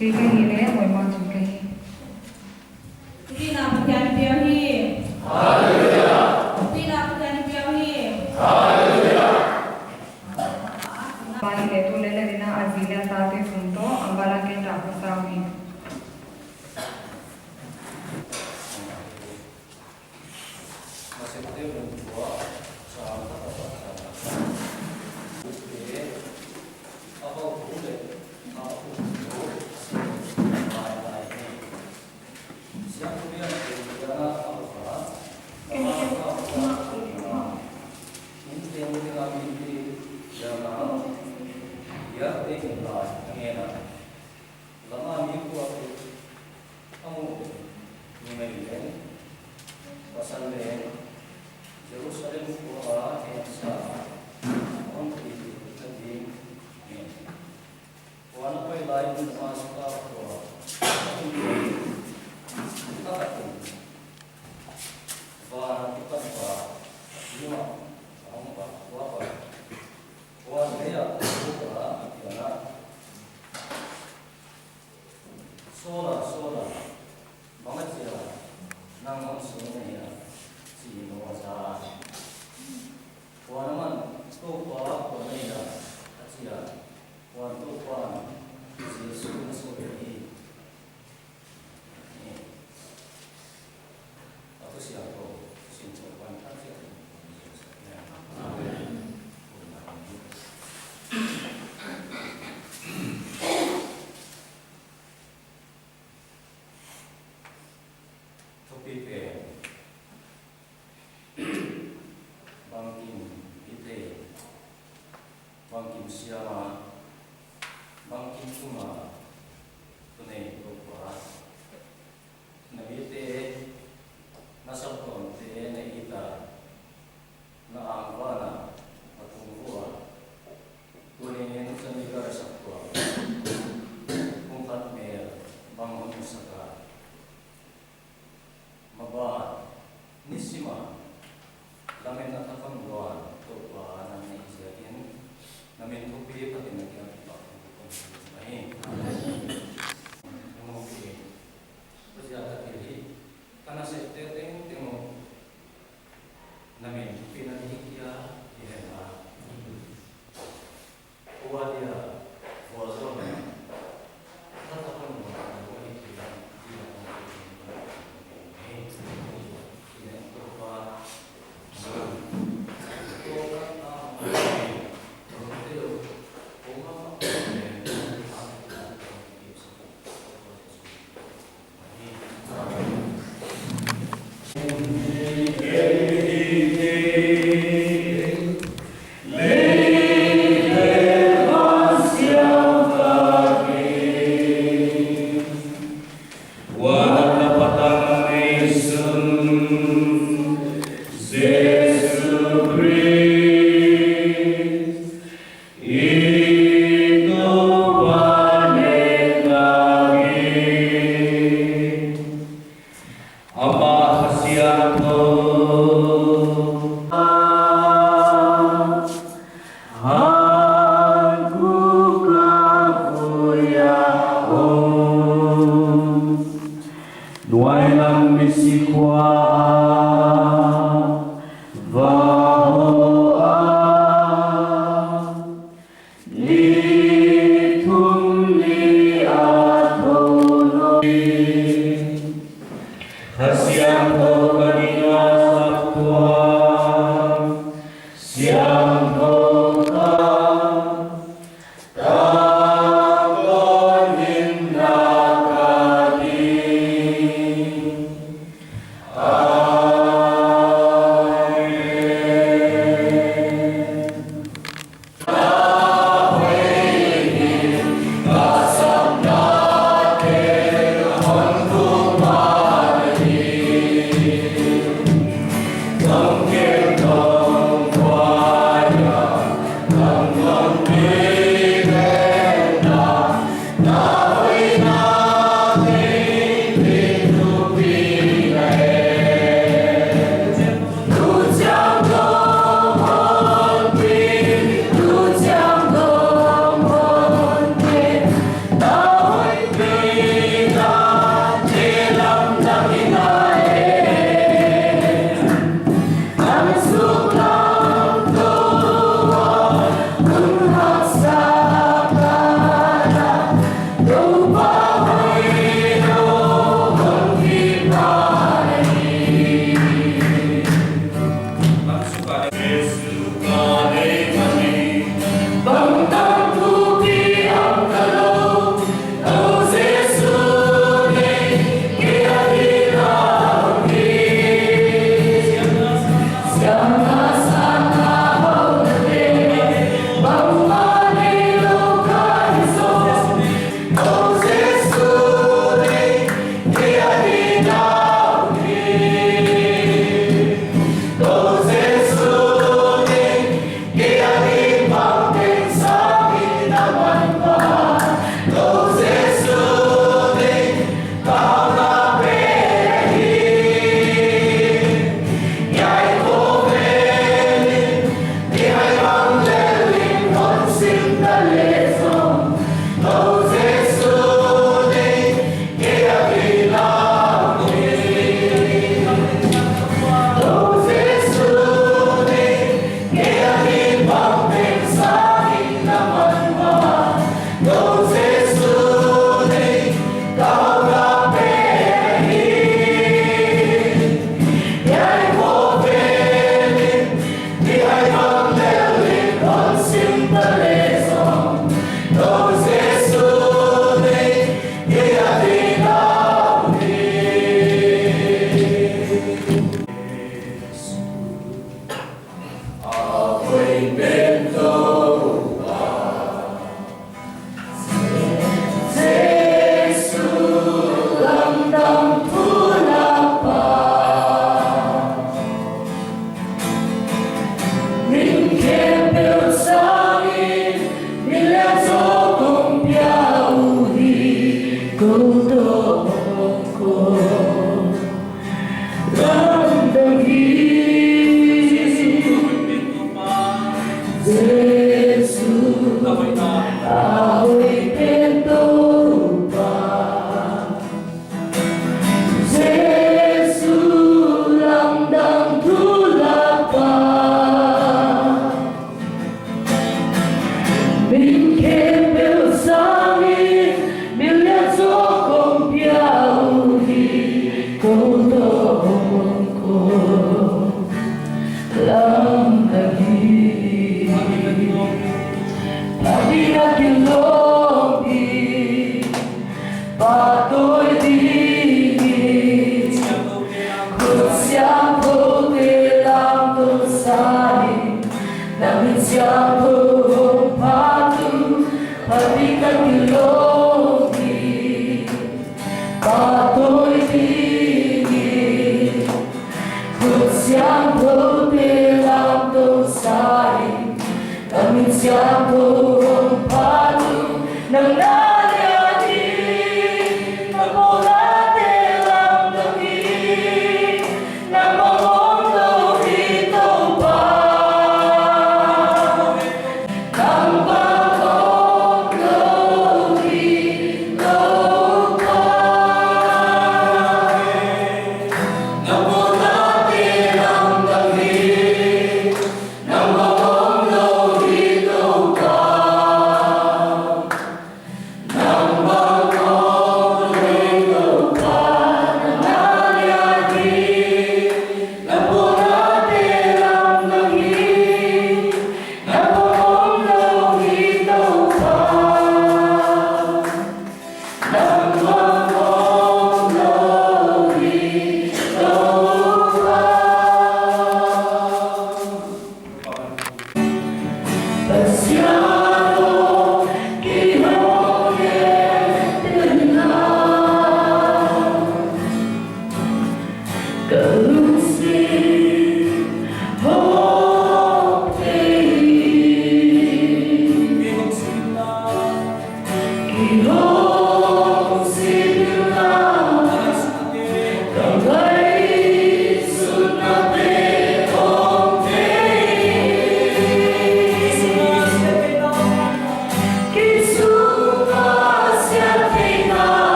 cái gì đấy hồi mòn chừng cái Tuy nào cũng dành điều hi. Tuy nào cũng dành điều hi. Bani de tu lele dina azilia tate funto ambala ke tapo sawi.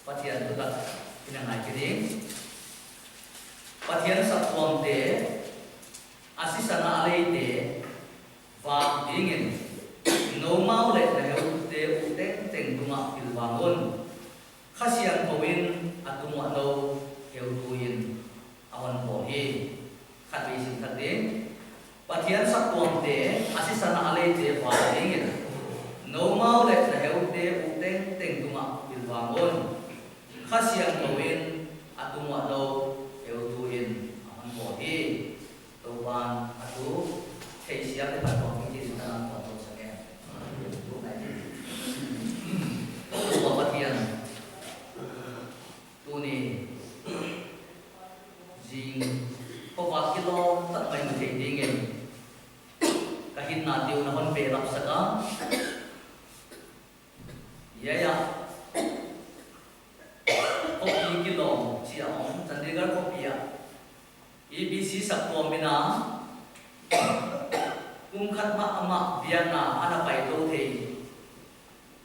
Patian tu tak pinangai kini. Patian satuan te asisana alai te va ingin no mau le na te uteng teng tuma pilbangun khasian kawin atuma no heutuin awan pohi khatwi sin khatin patian satuan te asisana alai te va ingin no mau le na te uteng teng tuma pilbangun khasian kawin atuma no heutuin Springer Kopia EBC Sakpo Mina Khat ma ama biana ana pai do thei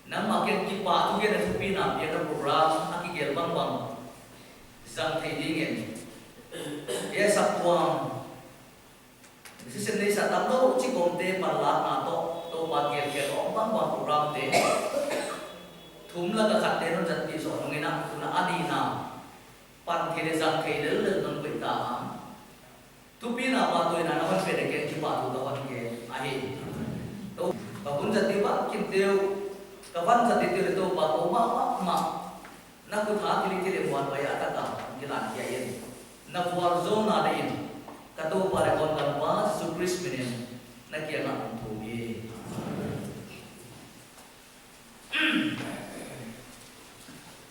nam ma ken ki pa tu gen thu pi na biana program aki gel bang bang zang thei ding en ye sapwam si sen nei sa tam do chi kom te par la na to pa gel gel ong bang bang program te thum la ka khat te no jat ti so ngi na kuna ani na pan thei zang thei le le non pai ta tu pi na pa to na na pan pe de ken ki pa tu da wan ke ahi to babun jati ba kim teu kawan jati teu to ba to ma na ku tha kili tile buat ba ya ta ka gilan ya yen na war zona da in ka to pa re kon dam ba su kris minen na kia na tu bi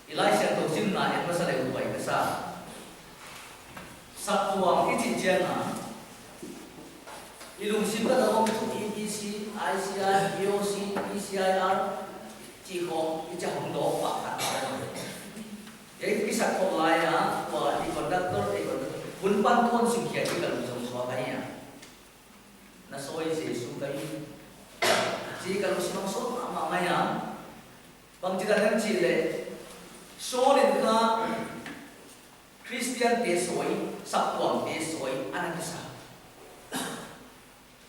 Elisha to sim na et masa le bai ka sa Sakpuang ki chichen na ilung sim ka da tu EBC ICI EOC ECIR chi ko i cha hong do pa ka ye ki sak ko lai ha wa i conductor e ko kun pan thon sim khia ki ka lu som so ka ya na soi se su ka i chi ka lu sim so ma ma ya bang chi da chi le so le ka Christian te soi Sakpuang te soi anak kisah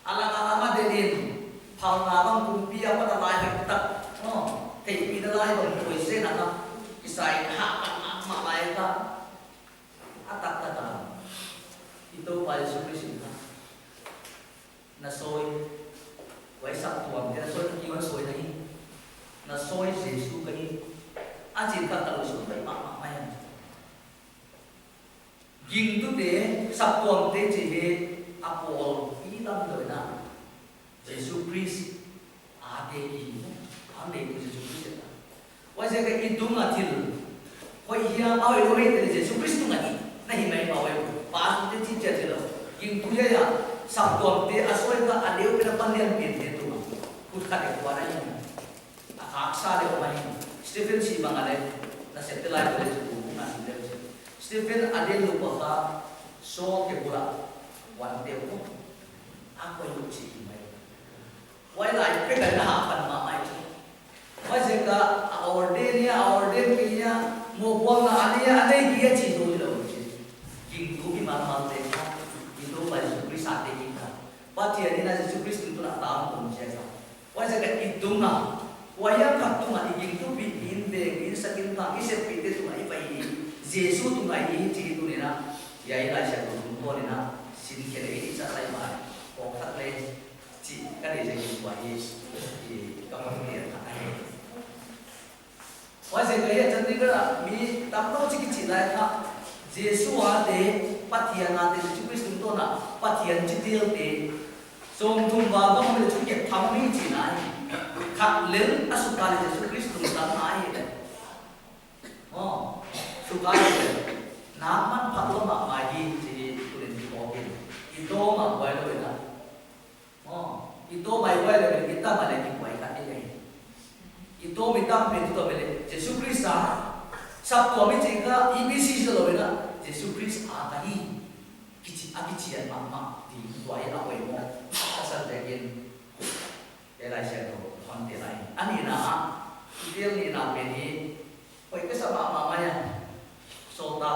alang-alang ada din phal na bang kumpi apa na lai hak tak no thei pi na lai bang koi se na kisai ha ma lai ta atak ta itu pai solusi na soi wai Sakpuang te soi ki wan soi nahi na soi Yesu ka ni ajin ka ta lu so bai ma ya ging tu de Sakpuang te je he apol i lam doi na Jesus Christ ade ki ande ki Jesus Christ ta wa je ka i dung a thil hoi hia ai hoi te Jesus Christ tu ngani nahi mai ba wai pa te chi che thil ging tu ya Sakpuang te asoi ka adeu pe na pandian pin te tu kut kha de wa na ni aksa de wa ni Stephen si bangale na satellite de tu na ni Stephen adel lupa ka so ke pula wan teu ko ako yu chi mai wai lai pe ga na pan ma mai wai se ka our day pinya mo pon na ania ane ki chi do lo chi king tu bi ma ma te ka itu pai su kris ate ki ka pa ti ani na su kris tu na ta ko che ka wai se ka itu na wai ya ka tu ma king tu bi in de in sakin ta ki se pi te tu mai pai Yesus tu ngai ni chi tu ni na ya ila sha tu tu ni na sin ke le ni sa sai ma ko khat le chi ka de je ki wa yi ka ma ni ta ai wa se ke ya chan ni ga mi tam no chi ki chi lai ka Yesus a de pathian na de chu Christ tu na pathian chi til de som thum ba ba me chu ke tham mi chi na khat le asuka le Yesus Christ tu ta na ai de Sukai naman patlo ma magi si kulit di mobil itu ma buai lo ina itu mai buai lo kita malah di buai kat ini itu minta pintu to bele Yesus Kristus Sabtu ami jika IBC lo ina Yesus Kristus atai kici akici mama di buai la buai mo asal daging elai sero kon telai ani na dia ni na beni oi ke sama mamanya solta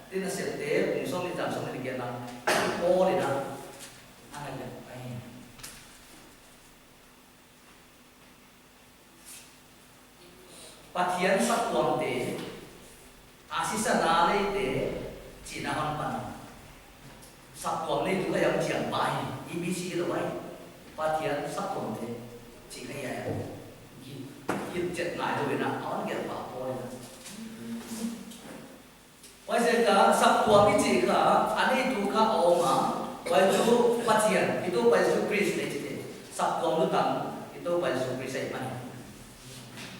tina sete kung som ni jam som ni kiana ko ni na ana ya ai pathian Sakpuang te asisa na le te china han pan Sakpuang le tu ka yang chiang bai IBC lo bai pathian Sakpuang te chi ka ya ki chet ngai lo na on ke pa ko ni wai se ka Sakpuang ki chi ka ani tu ka oma wai tu pathian itu pai su Christ le chi Sakpuang lu tam itu pai su Christ ai man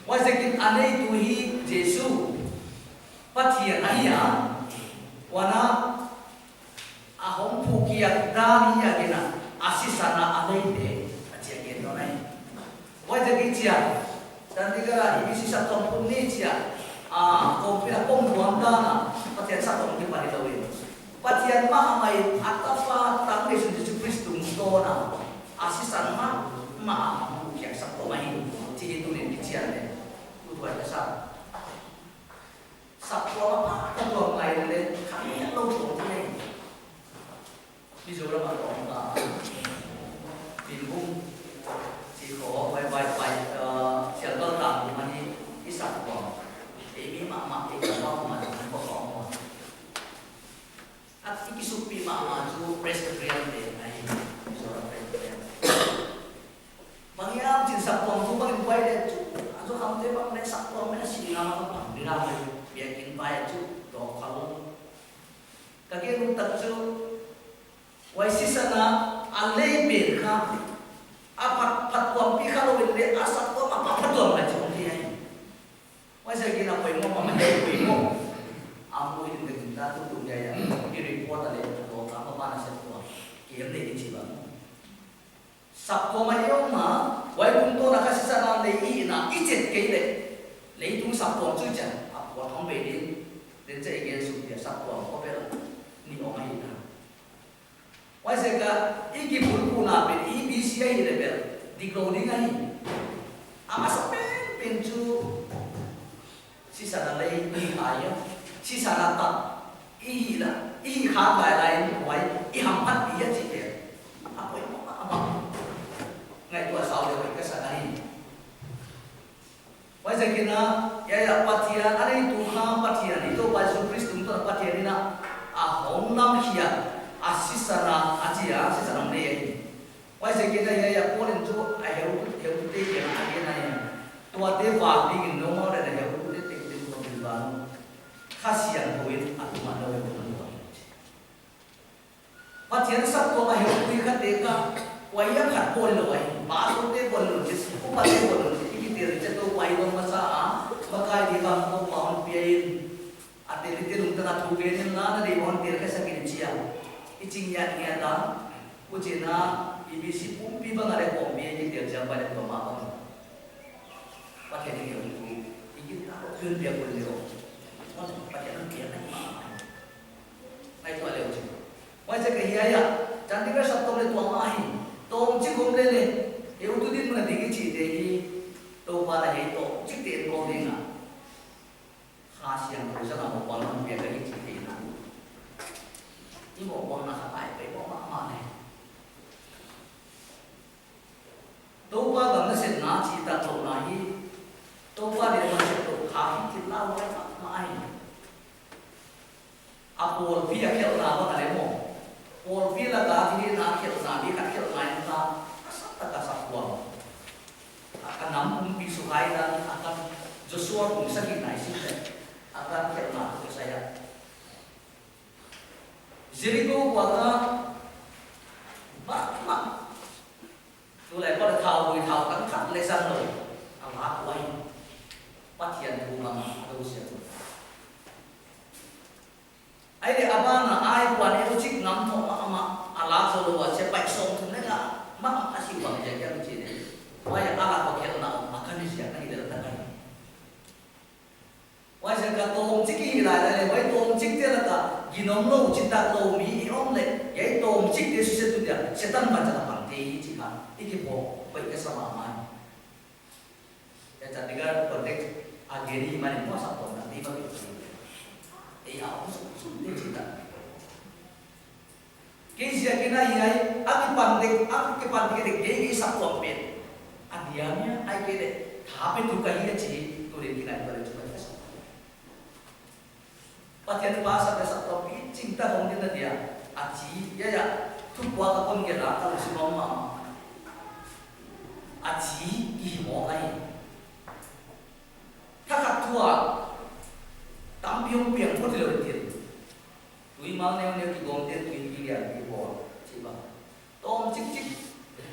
wai se ki ani tu hi Jesu pathian ai ya wana ahom phukia dani ya kena asisana alai de achia ke no nai wai se ki chia dan tiga IBC Sakpuang pun ni chia kompira pom buang dana pathian Sakpuang ma mai atafa tang Yesus Kristus to na asisan ma yang sabto mai ti itu ni kician ni buat dasar sabto ma to mai le kami lo to ni ví dụ là bạn có tìm cung chỉ có vài sẽ có làm mà đi cái sản phẩm để bị mà cái sản phẩm mà mình có mà at cái số pi mà chú presbyterian để này số là presbyterian bằng nhau chỉ sản phẩm cũng bằng quay để chú không thấy bằng cái sản phẩm nó chỉ là nó bằng đi ra mình việc kinh vay chú đó không cái kia cũng tập chú wai sisana alei ber kha apat patwam pi kha lo le asat ko ma patwam la chong thi ai wai sa gina poi mo ma dei poi mo amu in de ta tu tu ya ya ki report ale to ka ma ba na se to ki em le chi ba sap ko ma yo ma wai tung to na kha sisana le i na i jet ke le tung sap ko chu cha a ko thong be din den che ge su ya sap ko ko be ni o mai na why say ka iki pun na pe EBCI level decoding ai amasa pen chu si sana lei ni haya si sana ta i la i kha bai lai wai i ham pat bi ya chi ke apa mo apa ngai tua sau le ka sana ni why say kina ya patia ani tu kha patia ni to ba Yesus Kristus to patia ni na a hom nam hia asisana aja asisana mene wai se kita ya polen tu ayo te ke na age na ya tua te va ding no mo de ya ku te te ko bilban khasian koin atu ma do ko ma patian sab ko ma he ku ka te ka wai ya khat pol lo wai ba ko te pol lo jis ko pa te pol lo ki te re to wai do ma sa a bakai di ba ko pa on pien ate li te lung ta thu ge ni na na de on te ka sa ki chia iching ya ni ada ujena ibisi pumpi bangare pombe ni dia jamba de toma ba pakai ni ku iki ta kun dia ko leo mo pakai ni dia na mai to leo chi wai se ke ya chandigarh sabto le to ma hi tom chi gom le le e u tu din ma digi chi de hi to pa la he to chi te ko de na kha siang ko sa na mo pa na pe ka hi chi de na nhưng bộ con là phải phải bộ mà này đâu qua gần nó sẽ nói chỉ ta tổ này đâu qua để mà sẽ tổ khá thì lao cái mặt mai Apple vía kiểu nào có thể mổ Apple vía là cả thì nó kiểu nào đi cả kiểu này ta sắp ta sắp quăng akan namun bisu hai dan akan Joshua pun sakit naik sih akan kiểu nào của saya Jericho wala bakma tu lại có thầu cắn cắn lấy sang rồi ông hát quay bắt hiện thu bằng đâu sẽ ai để abana ai quan hệ chích ngắm thọ mà ala solo wa sẽ bạch song thùng đấy là mắc asi bằng cái cái gì đấy why ala có cái nào mà cái gì cái này là cái why sẽ cái tôm chích gì lại này why tôm chích thế là cả ginom lo cinta lo mi om le yai tom chik de su se tu dia setan ma jana pang te chi ha iki po bai ka sama ma ya Chandigarh project ageri mani mo sa to na ti ba e a su de chi ta ke sia ke na yai aki pan de ke sa to pe adianya ai ke de tha pe tu ka hi chi tu de ki na ba le chu Patian bahasa dasar topi cinta mungkin dia aji ya tu buat apa mungkin lah kalau si mama aji ihmo ai tak tua tampion piang pun tidak dia tui mau neo ki gom dia tui kilian ki bo ciba tom cik cik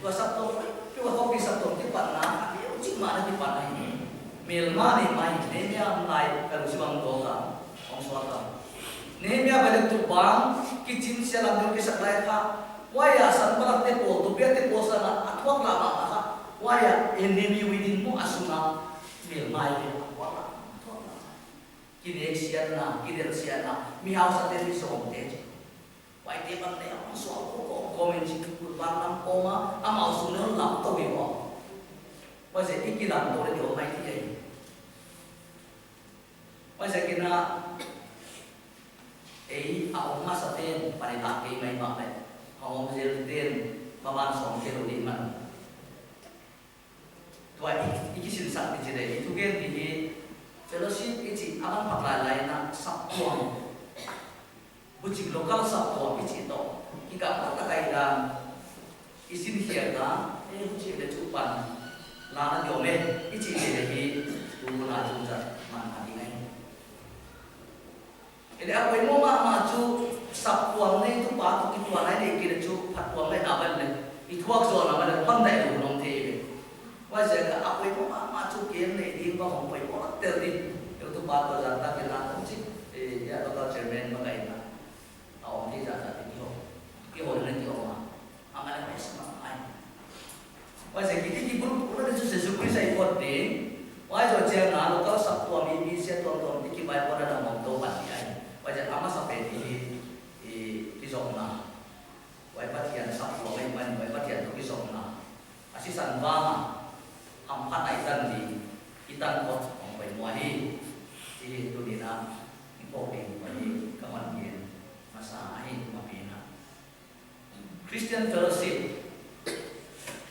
dua satu dua kopi satu cik panah dia cik mana di panah ini melma ni mai nenya mulai kalau si bang doa Swata. Nehemia balik tu bang kitchen siya lang yung kisaklay ka. Waya san parak tepo, tubia tepo sana atwag lama ka. Waya enemy within mo asuna milmay din atwag lama. Kinek siya na, kider siya na, mihaw sa television. vậy thì bằng này ông xóa của cô mình chỉ cứ vang năm cô mà áo xuống nó lắm tôi hiểu không bây giờ ít cái làm tôi để điều hay thì vậy bây giờ cái na ấy ông mà sao tên phải làm cái mấy mà này ông sẽ tên mà ban sống cái đồ đi mà vậy cái sinh sản thì chỉ để thu gen thì fellowship cái chỉ anh phát lại là sắp tuồng bút chỉ local sắp tuồng cái chỉ đó cái cả các cái là cái sinh hiện đó cái bút chỉ để chụp bản là nó điều mê cái chỉ để cái tu là chụp giật mà đi ngay để apa yang mau maju sắp tuồng này tu bảo tu cái tuồng này để cái chụp phát tuồng này nào bên này itu waktu nama dan pandai tu nong TV. Wajah ke apa yang mau maju game ni di bawah mau orang terdi itu baru janda kita kunci ya local chairman bagai mana. Awak ni janda di hol nanti awak amal apa semua ai. Wajah kita di grup orang itu sesuatu saya buat ni. Wajah jangan local sabtu ami bisa tonton di kibai pada dalam tu pasti ai. Wajah amat sampai di zona. Vậy phát hiện sắp của mình vậy phát hiện được cái số nào, asi sản vang, ham phát đại tân thì cái tân có khoảng 7 mùa đi, thì tôi đi làm cái bộ hình vậy các bạn nhìn mà sai mà biến à. Christian fellowship,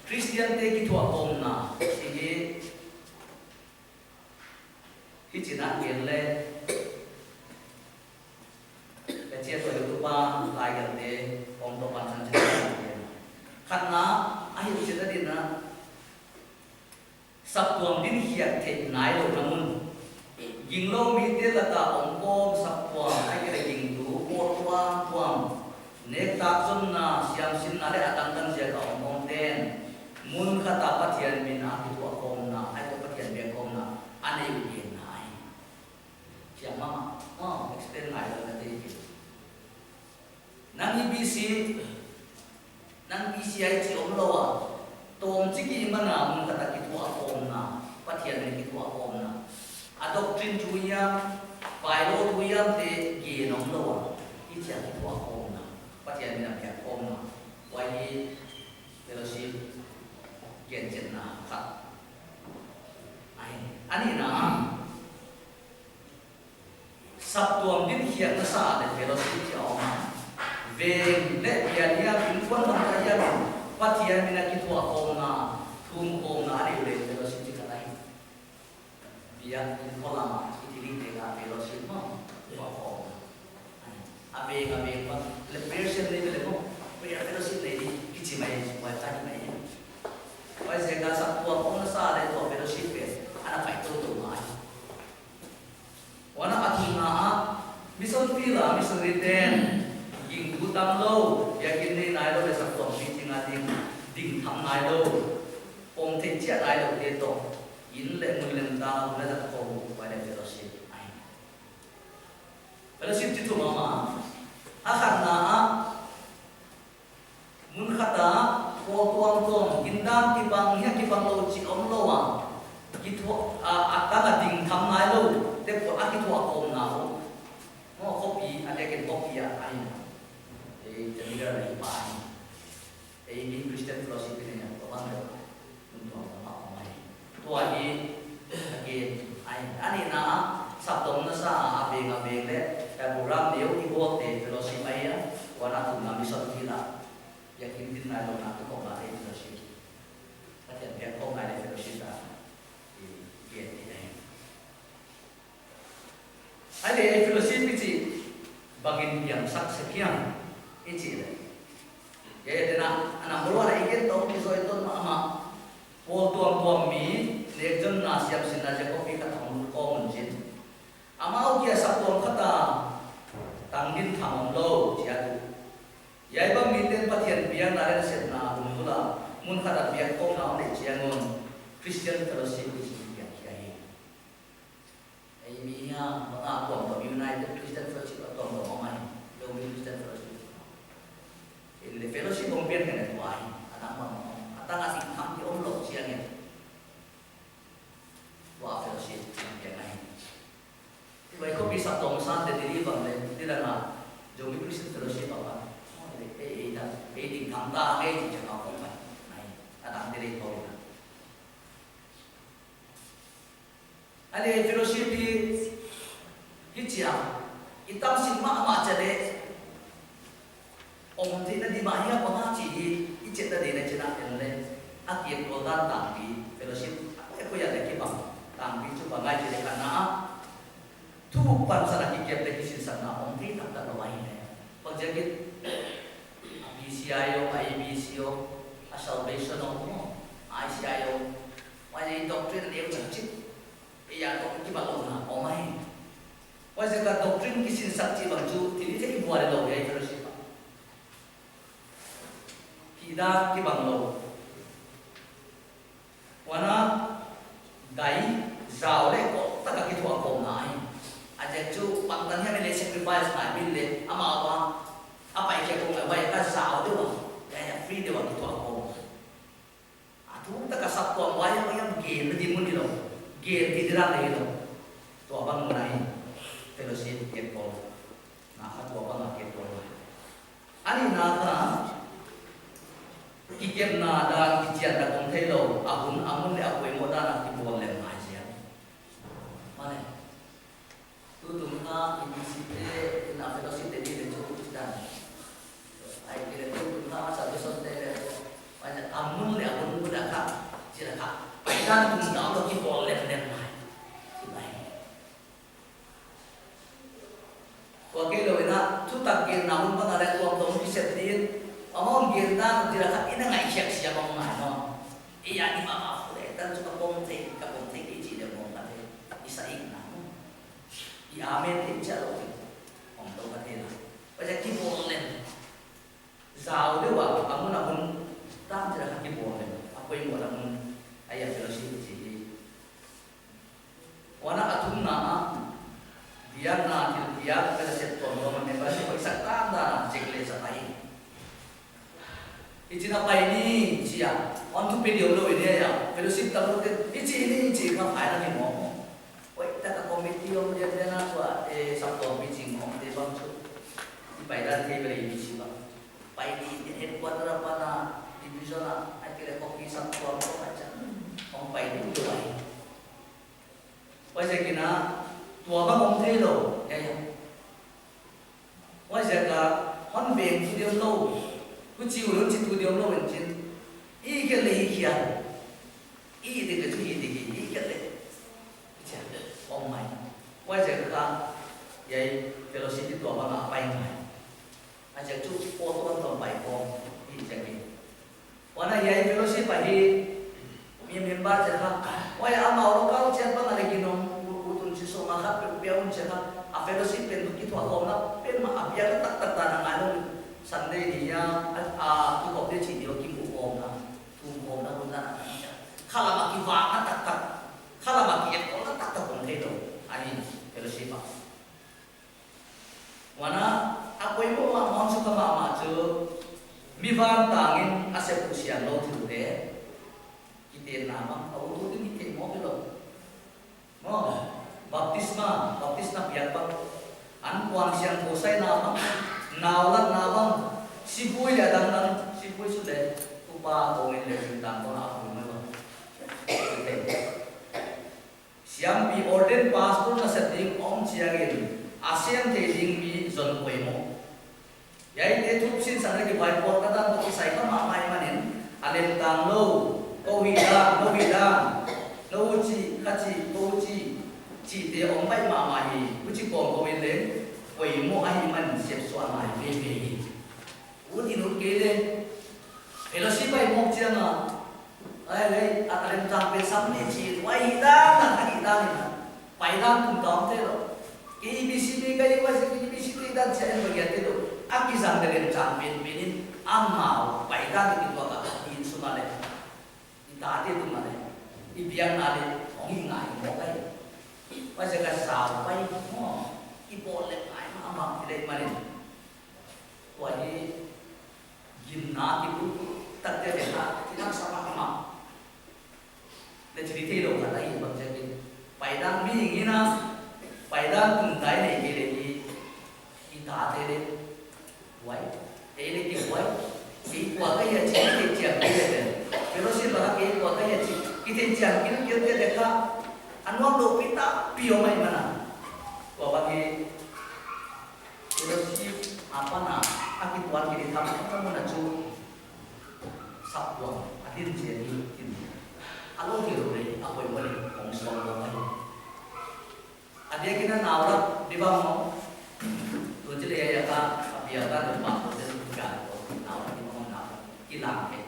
Christian te cái thuộc ông na, thì cái chỉ nói chuyện lên. Chia sẻ YouTube lại gần để ông tôi bản thân chúng ta khăn ná ai cũng sẽ đi na sắp tuồng đến hiện thế này rồi namun ding lo mi te là ta ông cô sắp tuồng ai cái ding tu một tuồng nek ta zon na siam sin na để atang tan sia ka ông ten mun khata pathian min a tu kom na ai ko pathian be kom na ane yu yin nai siam mama extend lại là cái nang IBC ai chỉ ông lo à tom chỉ cái mà nào mình kata kitu om na pathian ni kitu om na adoctrin tuya bailo tuya te gi nong lo à ít chỉ kitu om na pathian ni nak om na wai fellowship gen jen na khat ai ani na sắp tuồng đến hiện nó xa để fellowship cho ông về lệ hiện ya bình quân bằng cái ya phát hiện mình là cái thua ông na thum ông na đều để fellowship cái này bây giờ mình có làm cái gì để làm fellowship mà thua ông à về con liberation này là không bây giờ fellowship này đi cái gì mày ngoài trái mày bây giờ cái sắp tuồng ông nó xa để thua fellowship về anh phải tu tu mãi wana athina mission pila mission return ging tu tam lo yakin nei nai lo le sak tom pi chinga ding tham nai lo om the chia nai lo te to in le mun lem da na da ko ba le fellowship ai fellowship ti tu mama a khat na mun khata ko tuam indam ki bang ya ki bang lo chi om lo wa ki thu a ta ding tham nai loแต่พออาทิตย์ว่าองค์nào nó copy anh ấy cái copy anh thìจะมีอะไรบ้างไอ้มี Christian philosophy เนี่ยประมาณนั้นมันตัวมันเอาไว้ตัวนี้อันนี้นะสับตรงนั้นซะอาเบงเลยแต่โบราณเดียวที่พวกเตะ philosophy ไปอ่ะวันนั้นถูกนำมิสอนที่ละอยากกินดินนายลงน้ำก็คงมาได้ philosophy ถ้าเทียบเทียบคงมาได้ philosophy ได้เกียรติai để fellowship cái gì bagin yang sak sekian cái gì đấy vậy thì na anh muốn nói cái đó cái rồi tôi mà po tuam mi để dân na siap sin na jago cái thằng con mình amau kia sắp tuam khata tăng din tham lo chia tu vậy ba mi tên pathian biang na lên set na bung la mun khata biang con nào để chia ngon Christian fellowship cái gì mi mga tuang to United Christian Fellowship at tuang to mamay Global Christian Fellowship in the fellowship kong biyan ka na tuwain anak mo at ang asing kampi omlo siya nga tuwa fellowship ang biyan ngayon iba ko bisa tong sa de deliver le dila na Global Christian Fellowship apa định thằng ta nghe thì nó không phải này đang đi thôi anh ấy fellowship đi cái chia itam sinh mà chale ông thì nó đi mà hiệp mà chỉ cái chuyện đó đi này chuyện nào lên ác kiến của ta tạm bị fellowship cái cô nhà này cái bằng tạm bị chụp bằng ngay chuyện này na thu pan sana cái kiếp đấy cái sinh sản nào ông thì thằng ta nó vậy này bằng cái BCIO, IBCO, salvation ông ICIO, vậy doctrine đều chẳng chích bây giờ có cái bằng lòng nào ông ấy vậy giờ cái doctrine cái sinh sản chỉ bằng chú thì thế cái buồn đầu vậy fellowship kita ki banglo wana dai zao le ko taka ki thua ko nai aje chu pangtan ya le sacrifice nai bil le ama wa apa ke ko ngai ka zao de wa ya free de wa ki thua ko atu taka sap ko wa ya yang ge di mun di lo ge ti dira le lo to bang nai fellowship ke ko na ka to bang ke ko ani na ka ikem na dan kijian da kong thelo ahun amun le apoi mo da na ki bol le mai sia mane tu ka inisite na fellowship de de chu da ai ki le tu ka sa de son de le mane amun le ahun da ka chi da ka pai dan tu da lo ki bol le mai ki bai ko ke lo na tu tak ke na mun ba na ko to ki set din ông Việt Nam thì là các cái ngày chẹt xia bằng mài nó, ý anh đi mà phụ để tân cho các công ty cái gì để mong là thế, đi sai nào, đi amen thì chắc rồi, ông đâu có thế nào, bây giờ cái bộ lên, giàu đấy vào, ông muốn là muốn tam thì là cái bộ lên, ông quay một là muốn, ai là cái gì gì, wana atum na, dia na thì dia cái là sẽ tồn vào mình bây giờ phải sẵn tam là chỉ lấy sẵn này. Ichi na pai ni chia on tu pe dio lo ide ya fellowship ta lo ke ichi ka phai na ni mo oi ta ka committee om je de na kwa e sam to meeting om de bang chu ti pai da the bele ni chi ba pai ni headquarter pa na division na ai ke ko ki sam to ko pa cha om pai ni tu bai oi se ki na tua ba om the lo ya ya oi se ka hon beng tu dio lo ku chiu lo chi tu dio lo wen chin i ke le kia i de ke tu i de ke i ke le cha om mai wa je ka yai fellowship to ba na pai mai a je chu po to bai ko i je ke wa na yai fellowship pa hi mi member je ka wa ya ma ro ka chen ba na le ki nom u tun chi so ma kha pe pe un che ka a fellowship pen ki to ko na pen ma a pia tak tak ta na ngai lo Sunday thì tu học để chỉ điều kim bộ ôm na tu ôm na bukan na kalau makin vang tak tak kalau makin ekor tak tak pun itu ani fellowship wana aku ibu mau suka mama tu mi van tangin asep usian lo tu deh kita nama aku tu ni kita mau belum mau baptisma biar bang an kuang siang kosai nama nào bang sibui là đang sibui suốt đấy upa công nghệ lên đang có nào cũng mới bang siam bi ordained pastor na setting om chiangin ASEAN te ding bi zon koi mo yai te thup sin sang cái bài port ka dan to sai ka ma mai manin alem tang lo ko hi da no chi khachi ko chi te om bai ma ma hi ku chi kom ko in le koi mo ai man sep so mai be be u ti nu ke le fellowship bai mo chiang a ai alem tang be sam ni chi wai da na ni pai dan kum tam te lo KBCD kay was KBCD dan sa en bagay lo ang isang dalen champion pinin amao pai dan ni ko ka in sunale itati tu male ibiang nale ong ngai mo kay was ka sa pai mo ibole ai ma ama ile male wali gimna ibu tatte de ha tinang sama ama le cerita lo kata i bang jadi pai dan mi ngina pai dan tung dai nei ke le ki ta te le wai ini kiwai kiwa kaya cik cik kaya pero si baka kiwa kaya cik kita cik kita deka anu do pita pio mai mana ko bagi pero si apa na aki tuan kini tham kamu na cu sabwa adin jadi alo kiro re apa yang boleh kongson lo mai adia kita nawra di bawah tu jadi ya ka biar kan depan ilang ke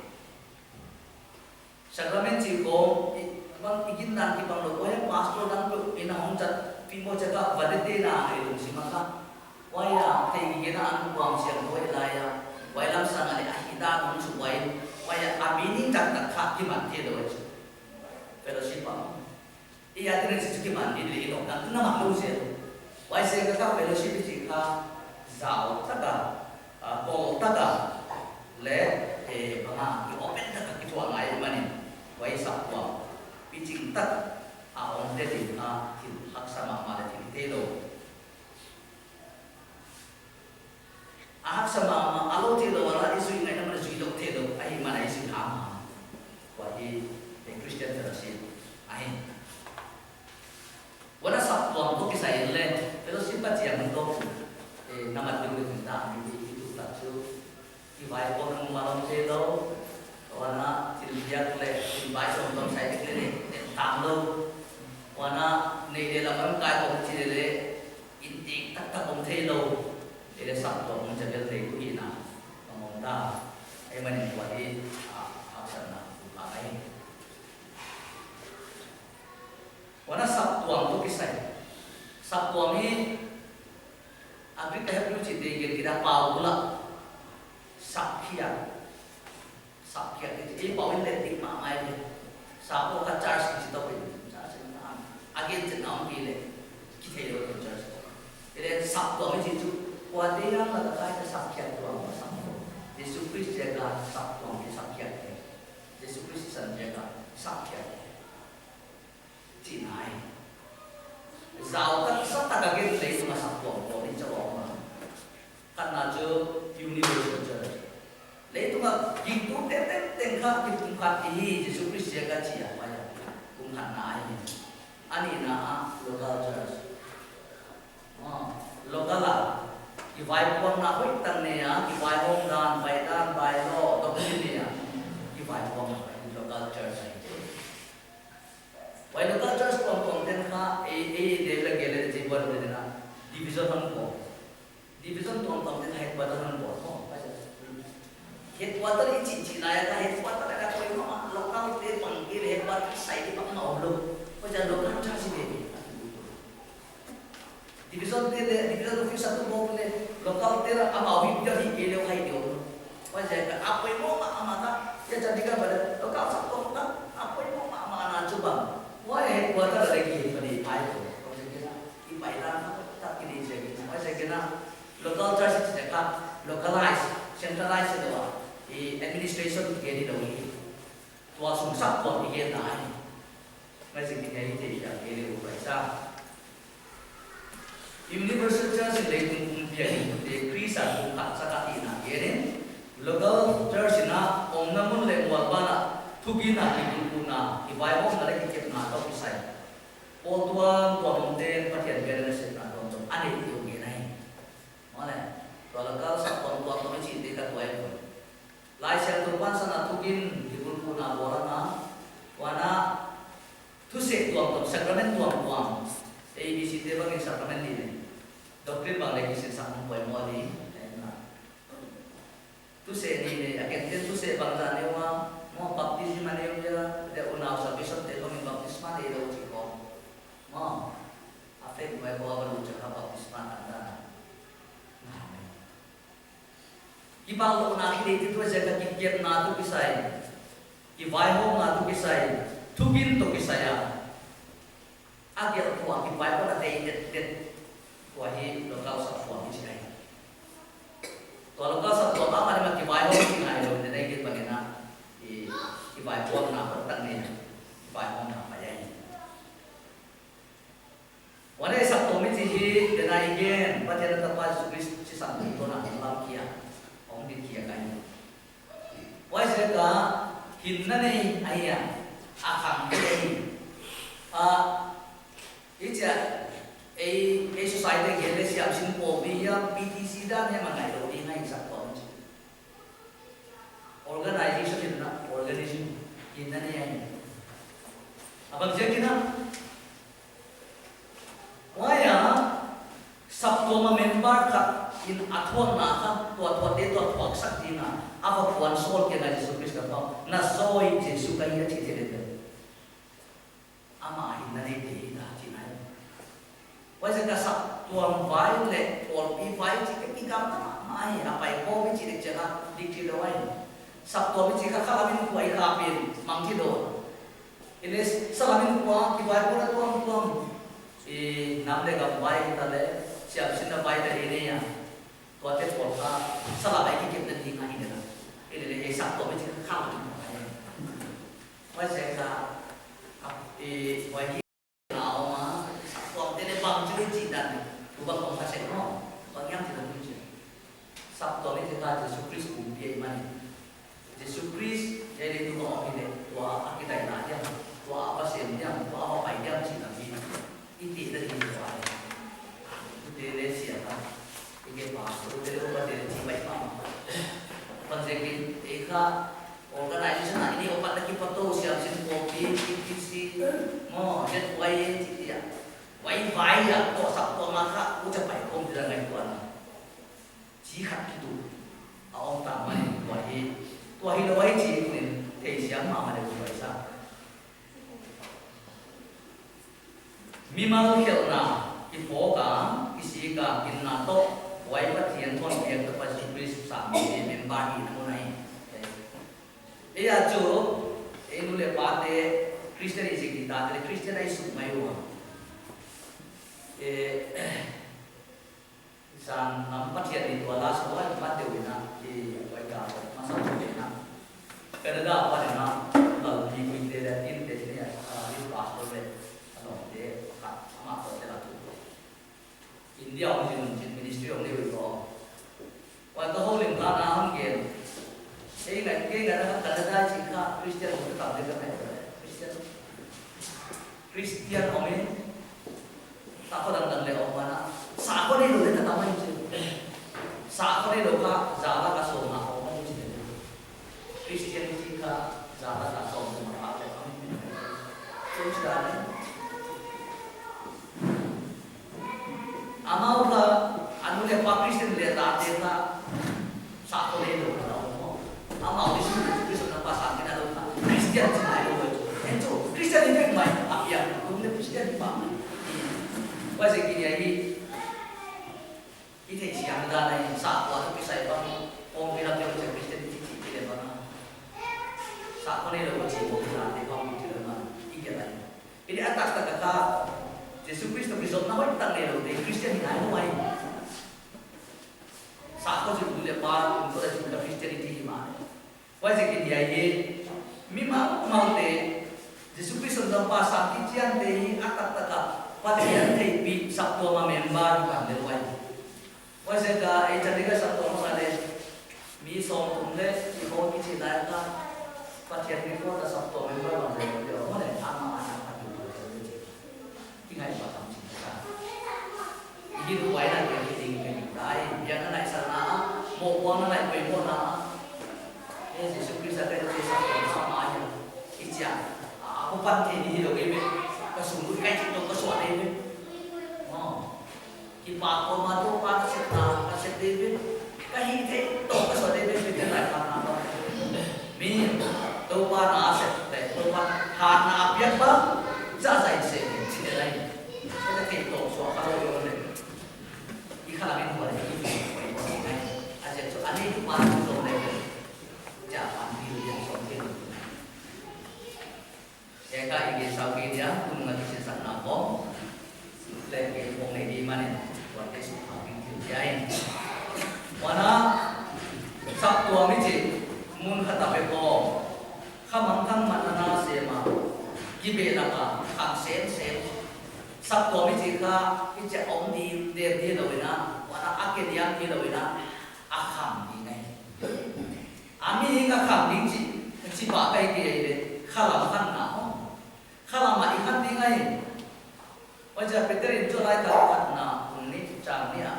sakramen ci ko bang igin nan ki bang lo ko ya pastor dan ko ina hong chat pimo jaga badete na ai si maka waya te igina an buang siang ko ilaya wailam sang ali ahita nung suwai waya abini tak tak kha ki man te do fellowship pa iya tene si ki man ni le no kan na ma lo se wai se ka fellowship ci ka zao taka ko taka le banga ki open tak ki tuang ai mani wai sapwa picing tak on dedi ki hak sama ma de telo hak sama ma alo telo wala isu ngai na isu lo telo ai mana isu ama wai Christian fellowship ai wala sapwa ko kisai le fellowship pa chiang to namat lu kita itu tak su Ibai orang malam itu, wana tilbiak le ibai somtom saya kiri tamlo, wana ni dalam kai kong ciri intik tak tak kong telo, ini sabtu menjadi telu ina, pemuda, mana wadi aksana bukai, wana sabtu itu kisah, sabtu ini, abis kita perlu ciri kita paula. Sakya itu bawin letik mamai le sapo ka charge di situ pe charge na again jenam kile kitelo charge ile sabto me jitu wadi yang la ka sakya tu am sabto Yesus Kristus jaga sabto me sakya Yesus Kristus jaga sakya jinai zao ka sata ka gen le tu sabto ko ni jawa karena jo universal church lấy tu mà kinh tu tên khác thì cũng khác ý Giêsu Christ sẽ cả chia vậy cũng khác nãy anh na local church local là cái vài con na hội tăng này cái vài hôm đàn bài lo đó cái gì à cái vài con local church này vậy local church con tên khác để là cái là gì vậy đó là division con tên hay bắt đầu con headquarter ini naya ka headquarter ka koi ma lokal te panggil headquarter sai di pak mau lo ko jan lokal cha si de division office satu mo le lokal te ra amau hi dia hi ele hai dio ko jan ka apa mo ma amata ya jadi ka pada lokal satu ka apa mo ma amana coba wa headquarter lagi pani pai ko jan kena i pai ran tak kini jadi ko jan kena local church se ka localize centralize do administration begini dahulu, tua sungsap buat begini naik, macam ini jadi ini berasa. Universal Church ini menjadi dekreasa bukan sakati nak ini, local church na om namun lewat mana, tugina ikutuna, ibadah om ada kita nak tahu kisah. Tuan mungkin perhatian generasi nak tahu, ane itu begini, mana? Kalau satu tuan mencintai tuan lai sel tuan sana tugin dibulku na borana wana tuse tuang sakramen tuang ABC te bang sakramen ni doktrin bang lagi sin sang poin moli tuse ni akan tuse bang tane wa mo baptism ane ya de una salvation te bang baptisma de do chiko mo afek mai bawa baru cakap baptisma anda Ibang lo na ini itu jaga kikiat na tu kisai, ibai hom na tu kisai, tugin tu kisaya. Agar tu aki ibai hom ada idet wahi lokal satu kisai. Tu lokal satu apa ada mak ibai hom ni ada lo ni kita bagaimana ibai hom na pertang ni, ibai hom na apa ya? Wana satu mesti hi denai gen, pada tempat Yesus Kristus satu itu na dalam kia. ông đi kia cái quay sẽ cả hình nó này ai à khẳng cái này ít chứ ai society cái này siapa sih pobi ya PTC dah ni mana itu ini ngay satu organization itu na organization ini ni ay abang jadi na waya sabtu member ka in athon na ka tuat de tuat wak sakti na apa puan sol ke na Yesus Kristus ka na soi Yesus ka ia cicere ama hin na ni de da cinai waya ka sabtu vai le or pi vai ci ke ikam mai apa ko mi ci de jana dikti do wai sabtu mi ci ka kala min ko ai ka pin mang ci do ini salamin ko ki vai ko na tuam nam le ga vai ta le siap sina vai dari ini ya tua te porta salah baik kita dan hingga ini lah ini le sabtu mi ci ka kala wai saya ka wai bang jadi cinta bukan bangsa seno bang yang tidak lucu sabtu ini kita Yesus Kristus dia iman Yesus Kristus jadi itu orang ini tua kita ini aja tua apa sih yang tua apa yang sih tapi itu dari tua itu dari siapa ini pastor dari orang dari cibai pam penjaga eka organisasi ini obat lagi foto siap sih kopi PTC mau jadi wai ya vậy phải là có sắp có mà khác cũng chẳng phải không thì là ngày của nó chỉ khắc cái tụ ông ta mà vậy tôi hiểu vậy chỉ nên thầy sáng mà được vậy sao mi mà hiểu na cái phố cả cái gì cả cái nào tốt vậy mà thiền thôn việc tập phải chuẩn bị sẵn để mình bàn gì nó này bây giờ chú em nuôi bạn để Christian is cái ta để Christian ấy sụp mai luôn san nampak dia di tuala semua tempat dewi na di mereka masa dewi na Canada apa ni na lalu di kuite dan in di sini di pastor le kalau dia kat sama apa dia lalu India mungkin ministry orang dewi ko waktu holding kana hanggen ingat Canada jika Christian itu tak dekat Christian omen tak có đằng lệ ông mà xã có đi được đến tao mới chứ xã có đi được cả giá là cả số mà ông mới chứ Christianity cả giá là cả số mà họ để ông chứ chứ là đấy amau cả anu le pa Christian le ta te ta xã có đi được cả ông amau đi xuống đi xuống apa sang kita đâu cả Christian chứ này đâu em chỗ Christian thì mày à ya cũng là Christian mà bây giờ cái này cái thầy sáng ra này xã quá nó bị sai bằng ông bị làm cho cái Christian chỉ để bằng xã có nên là một chỉ một là để không chỉ là cái này ini atas kata Yesus Kristus besok nama kita ni loh, dari Kristen ini ada mai. Saat kau sebut lepas untuk ada juga Christianity mana. Wajib kita ini, memang mau deh Yesus Kristus dalam pasal kijian deh atas kata Patian teipi sabtu ma member kan lewat. Wajib ka jadi ka sabtu ma ada mi som tumle di kau kisi dah ka patian ni kau dah sabtu member kan lewat. Dia mana ama anak tu tinggal di batang cinta. Ini dua yang kita tinggal di day. Jangan naik sana, mau uang naik paypal na. Yesus Kristus ada di sabtu sama aja. Ijah. Aku pantai di hidup ini. Kasungguh kai itu kesuatu ini, kita aku madu pak serta kaset ini, kai itu kesuatu ini kita nak apa? Min, tuan aset, tuan hana apiat bang, jasa ini sini lain, kita kita suaka kalau ini, ikhlas ini boleh ini, aset tu ane itu mana tu boleh, jangan pilih yang sokin. Yang kaya ini sahaja dia, tu mengaji sesak nafom, lagi orang ini di mana, buat esok kami kerjain. Mana Sabtu amici, mun kata beko, kamangkang mana nasema, gibe laka, kang sen. Sabtu amici ka, ije om di dia lawina, mana akhir yang di lawina, akam ini, sipa kai ke le khala khan na ho khala ma i khan ti ngai waja Peter in jo lai ka khat na ni chang ni a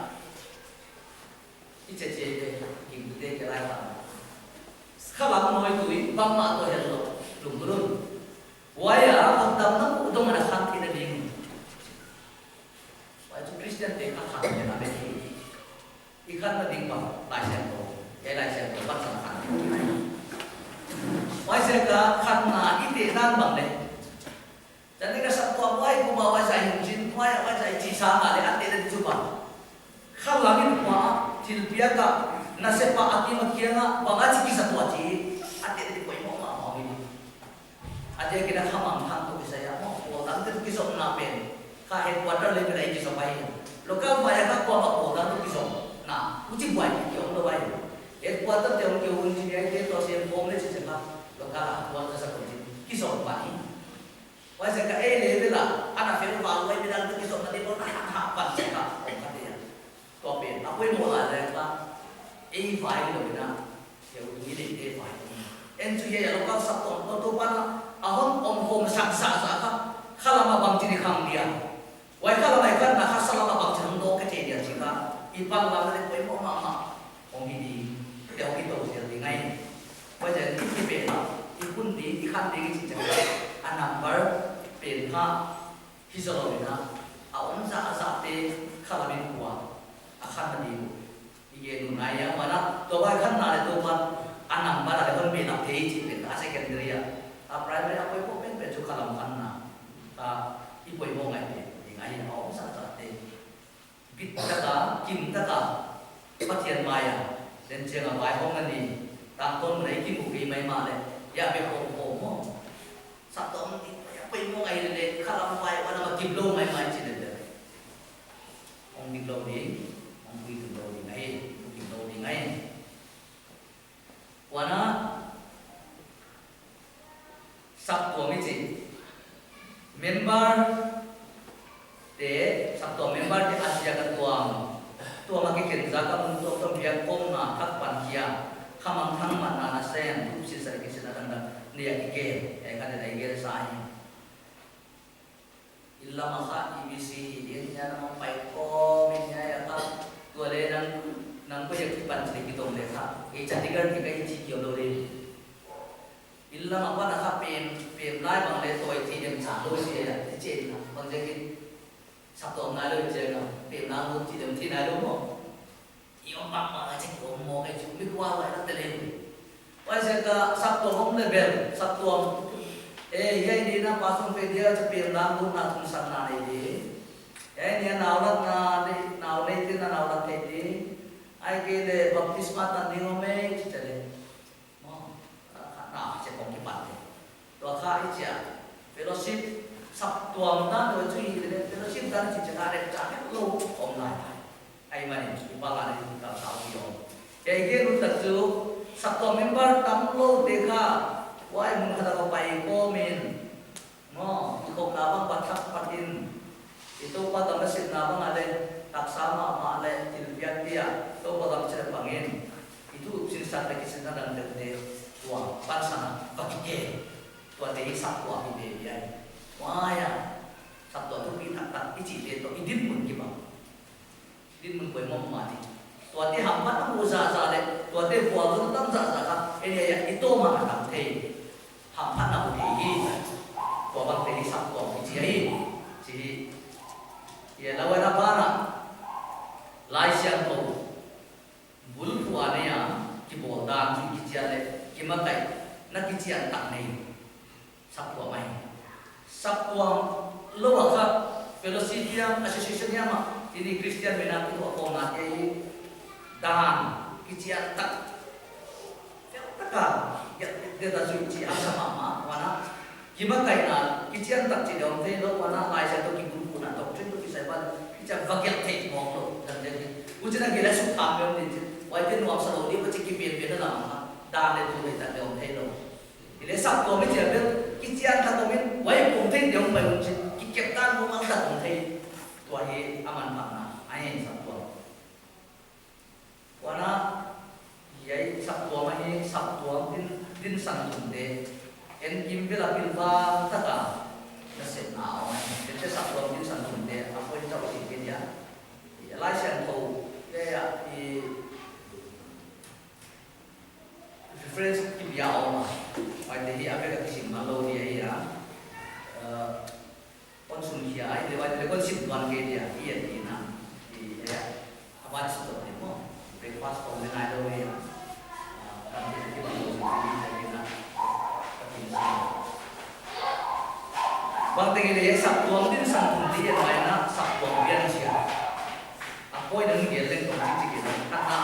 i che che de kim de ke lai ka khala noi tu i bang ma to hel lo lum lum waya hak dam na u dong na khan ti na ding wai chu Christian te kha khan ne na be i khan na ding ba lai sen to ye lai sen to ba sa khan wai se ka khan na i te nan bang le jadi ka sa to wai ko ba wai sai jin wai sai chi sa ma le ate de chu ba khalangin kwa til pia ka na se pa ati ma kia nga ba ga chi ki sa to chi ate de ko mo ma ma mi ate ki na khamang thang to ki sa ya mo ko dang de ki so na pen ka headquarter le ki dai ki so bai local ba ya ka ko ma ko dang ki so na u chi bai ki ong lo bai headquarter te ong ki un chi ai te to se form le chi ka local wa ta sa ko ki so bai wai se ka e le la ana fe ba wai bi dang ki so na de ko na ha pa se kaก็เป็นอาวุธโมหะแรงละไอ้ฝ่ายเลยนะเดี๋ยวนี้เด็กฝ่ายเอ็นจุยเราก็สับตอนตัวบ้านละอาห้องอมโฮมสักสักครับข้าเรามาบังจีนคำเดียวไว้ข้าเราไม่กันนะข้าสลับมาบังจีนโลกแค่เดียวจริงครับอีปังเราไม่ได้ไปมองมาของดีเดี๋ยวที่โตเสียยังไงว่าจะที่เป็นที่คุณดีที่ขั้นดีจริงจังอันนับเบอร์เป็นพระที่สโลเลยนะเอาอันจะอาสาเตข้าเราเป็นหัวakan tadi iya nunaya mana to ba kan na to man anam ba da kon be na thei chi pe ta secondary ya ta primary apoi ko pen pe chu khalam kan na ta i poi mo ngai pe ngai na om sa sa te bit ta ka kim ta ka pathian maya den che nga bai hong ani ta ton nei ki mu ki mai ma le ya be ko ko mo sa to ni ya poi mo ngai le khalam bai wa na ma kim lo mai mai chi le ong ni lo ni quy từ đầu đến ngày từ đầu đến ngày và nó sắp của mấy chị member để sắp của member để Asia cái tua mà cái kiến giác các môn trong việc công mà các bạn kia không mang thăng mà na sen cũng xin cái xin là đằng này cái cái này cái sai illa maka IBC ini nama paiko minya ya tua le nang ko yak pan sri kitong le kha e Chandigarh ki kai chi kyo lo le illa maka na kha pem lai bang le toi thi dem cha lo se ya ti che na bang je ki sap to na lo che na pem na mo chi dem thi na lo mo i om bang ma che ko mo kai chu mi kwa wa na te le wa se ka sap to hom le bel sap to ये नहीं ना पासों पे दिया जब पेरनाम लोग ना तुम सन्ना नहीं दे ये नहीं नावलत ना नावले थे ना नावलत थे दे आई के ले बपतिस्मा तंदियों में चले ना से कौन की बात है तो आखा इच्छा फेलोशिप सब तो हमना तो चुई ले फेलोशिप दान चीज़ का रे चाहे लोग ऑनलाइन आई माने इबाला ने का साउंड ये के रुतक जो सब तो मेंबर तम लोग देखा wai mun kata ko pai ko min no ko na bang patak patin itu pada mesin na bang ale tak sama ma ale tilbian dia to pada mesin bangin itu sin sat ki sin dan de tua pansana pakike tua de sak tua ide dia waya sat tua tu pi tak ichi de to idin mun ki ba idin mun ko mo mati tua de hambat mu za za le tua de bua lu tam za za ka ele ya itu ma tam thei ham phát nào thì của bác thầy sắp của chị ấy chị hiện là vậy ba là lai xiang tổ bún phua này à cái bộ đàn cái chị này cái mà cái nó cái chị ăn tặng này sắp của mày sắp của lâu à khác Fellowship Association ya mà ini Christian benar itu apa nanti đàn cái chị ăn tặng tất cả dia tak suci asa mama wana kima kaina kician tak ci dong te lo wana lai sa to ki guru na to chen to ki sai ban kicha vakyak te mong lo dan de ujana gela su tham me ni wai te nuam sa lo ni pa ci ki pien pien la ma da le tu le ta dong te lo ile sap to me che be kician ta to men wai pong te dong bai un chin ki kep tan mo mang ta dong te to he aman pa na ai sap to wana yai sap to ma he sap to tin din san tum de en kim vela pilwa taka na set na o te sa ko din san tum de a ko ta ti ke ya lai sian tho ya ya i reference ki ya o ma ai de hi a ka ki ma lo ni ya con sun kia ai de vai de con sim ban ke dia ia ni na i ya awan su to ni mo breakfast ko ni ai do ya kan dia ki ba lo ni na bang teng ni sak tuang din sang tum dia mai na sak tuang bian sia apoi dan ge leng ko ti ki na ka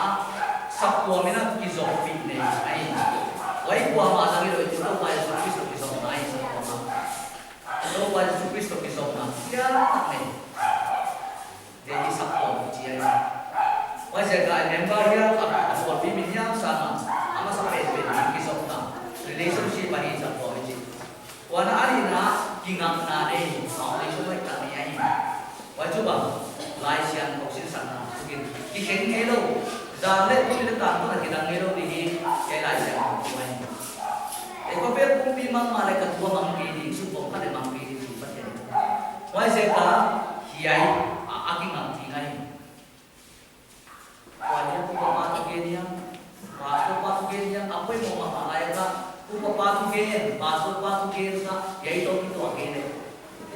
sak tuang ni na ki zo fi ne ai wai kwa ma na ni lo tu to pai su ki so ki so mai sa ko ma lo pai su ki so ki so na ya tak ne de ki sak tuang ji ai wai se ka member ya ka so bi min ya sa ma ama sa pe pe ki so na relationship ba hi sa ko ji wana ari na kingam na ne ma ai so mai ta ni ai wai chu ba lai sian ko sin san na kin ki ken nge lo da le tu le ta ko na ki dang nge lo ni hi ke lai sian ko mai e ko pe kum pi mang ma le ka tu mang ki ni su ko ka le mang ki ni su pa te wai se ka hi ai a ki ngam ti ngai wai ya ko ma ta ke ni pa so pa ke ni apoi mo ma lai ka ku pa tu ke pa so pa tu ke sa yai to ki to ke ne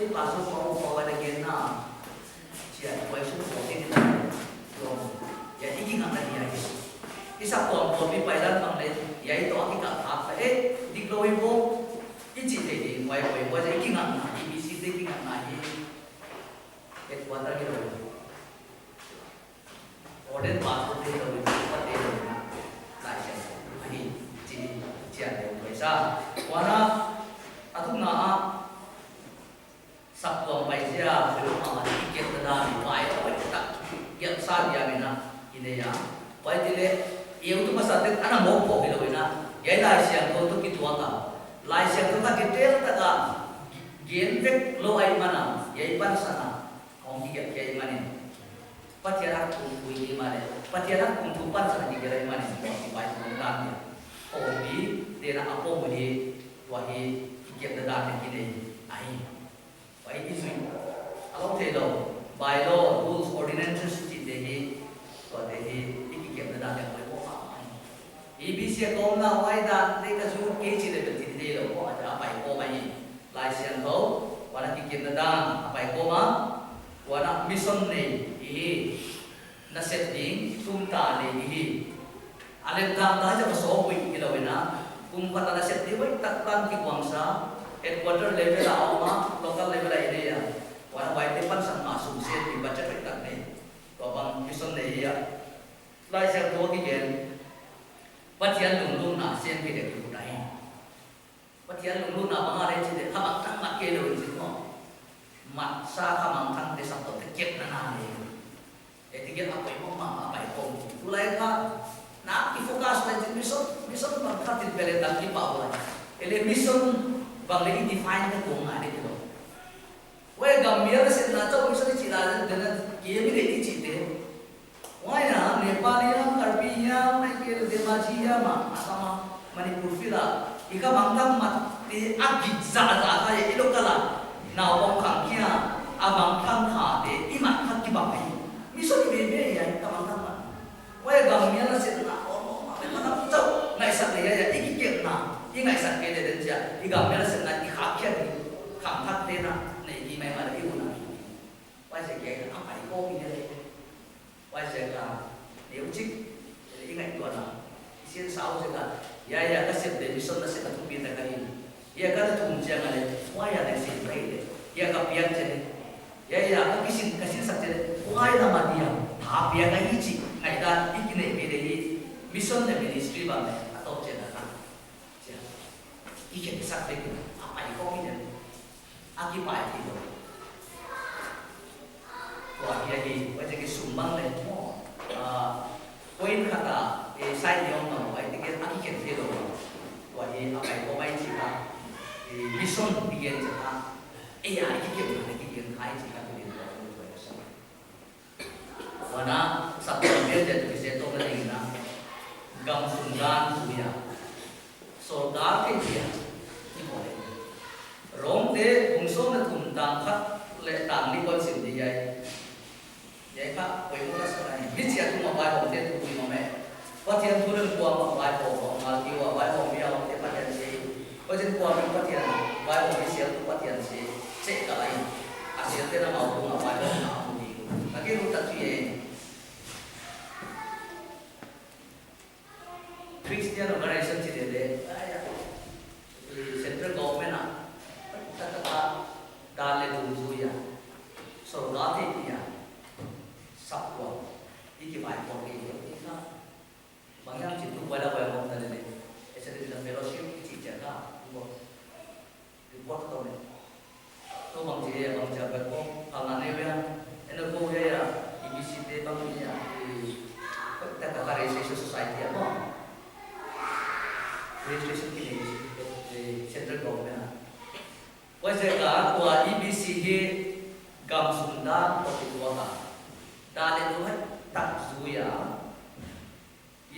e pa so ko wa de ke na chia wai su ko ke ni to ya iki ngam na dia isa ko bi pai dan mang le yai to ki ka tha pa e dik lo bo i chi de ni wai wai iki ngam na i bi si de ki ngam na hi e ko ta ki ro orden pa so de lo pa de lo na lai chen hi chi chia de wai sa wana atung na sak ko pai sia lo ma ki ke ta da ni wai wai ta get sa dia me na ine ya wai ti le eu tu masa te ana mo po ki lo na yai lai siang ko tu ki tua ka lai siang tu ta ki tel ta ka gen vek lo ai mana yai pan sana ong ki get yai mane patiara ku ni mane patiara ku tu pan sana ki get mane ki pai ko ta ni o bi de na apo mo ni wa hi ki get da da ki ni ai wai ki sui alo te lo by law rules ordinances ti de hi ko de hi ki get da da ko ko ABC ko na wai da de ka su ke chi de ti de lo ko ta pai ko mai lai sian ho wala ki get da pai ko ma wala mission ne hi na set ding tum ta ne hi ale da da ja so wi ki lo na kum pa ta set di wai tak tan ki kwang sa headquarter level a ma local level a ide ya wala wai te pan san ma sum se ti budget tak ne ko bang mission ne ya lai sian ko ki gen patian lung na sen ke de ku dai patian lung na ma re chi de ha bak tang ma ke lo chi mo mat sa ka mang thang de sa to te ket na na le e ti get apai mo ma apai ko tu lai ka na ki focus na chi mission ma kha ti bele ta ki pa wa ele mission bang le define ka ko nga de ko we gam mi ra se na to mission chi la de na ki mi de ti chi de why na Nepaliya Karbiya mai ke de ma chi ya ma asama Manipur fila ika mangtam mat ti agi za za ka ye ilo kala na bong khang kia abang khang kha de imat khat ki ba pai mission be be ya ka mangtam ma why gam mi ra se na o ma be ma na chau ngai sa le ya iki ke na i ngai sa ke de de ja i gam mi ra se na i kha kia ni khang khat de na nei ki mai ma de u na why se ke ka pai ko mi de why se ka nếu chích cái ngành gọi là xin sáu sẽ là ya các sự để mission là sẽ là thông tin là cái gì các thùng trang này why là để xin cái đấy ya các biang chơi ya các cái xin sắc chơi why là mà dia thà biang cái gì chứ ngày ta ít cái này cái đấy mission là ministry bằng này atau chơi là kan ít cái sắc đấy apa yang kau ini akibat itu wah ya ini macam cái sumbang này poin kata sai diong no ai tiket aki ken te do wa hi apai ko mai chi ka mission begin cha ya aki ken ne ki ken khai chi ka ni do wa na sa ko be de se to na ni na gam sundan suya so soldat ke dia ni boleh rom te bungso na thum tang khat le tang ni kon sin di yai kha koi mo la sa ni mi chia tu ma bai hom te tu ni ma me wa thian thu ren kwa ma bai ho ma ki wa bai ho mi ya te pa tian se wa jen kwa mi pa tian bai ho mi sia tu pa tian se che ka lai a sia te na ma ho ma bai ho na mu ni ka ki ru ta chi ye Christian organization chi de central government na ta dale du zu ya so ga te ya sap wa iki bai ko ke ni ka bangyang chi tu wala wa mo ta le ese de la fellowship chi ja ka wo report to ne to bang ji ya bang ja ba ko ala ne ya eno ko ya ibc de bang ya ta ka registration society ya mo registration ke लिए central government वैसे का वो EBC के गम सुंदर और इतना का डाले तो है तक जुया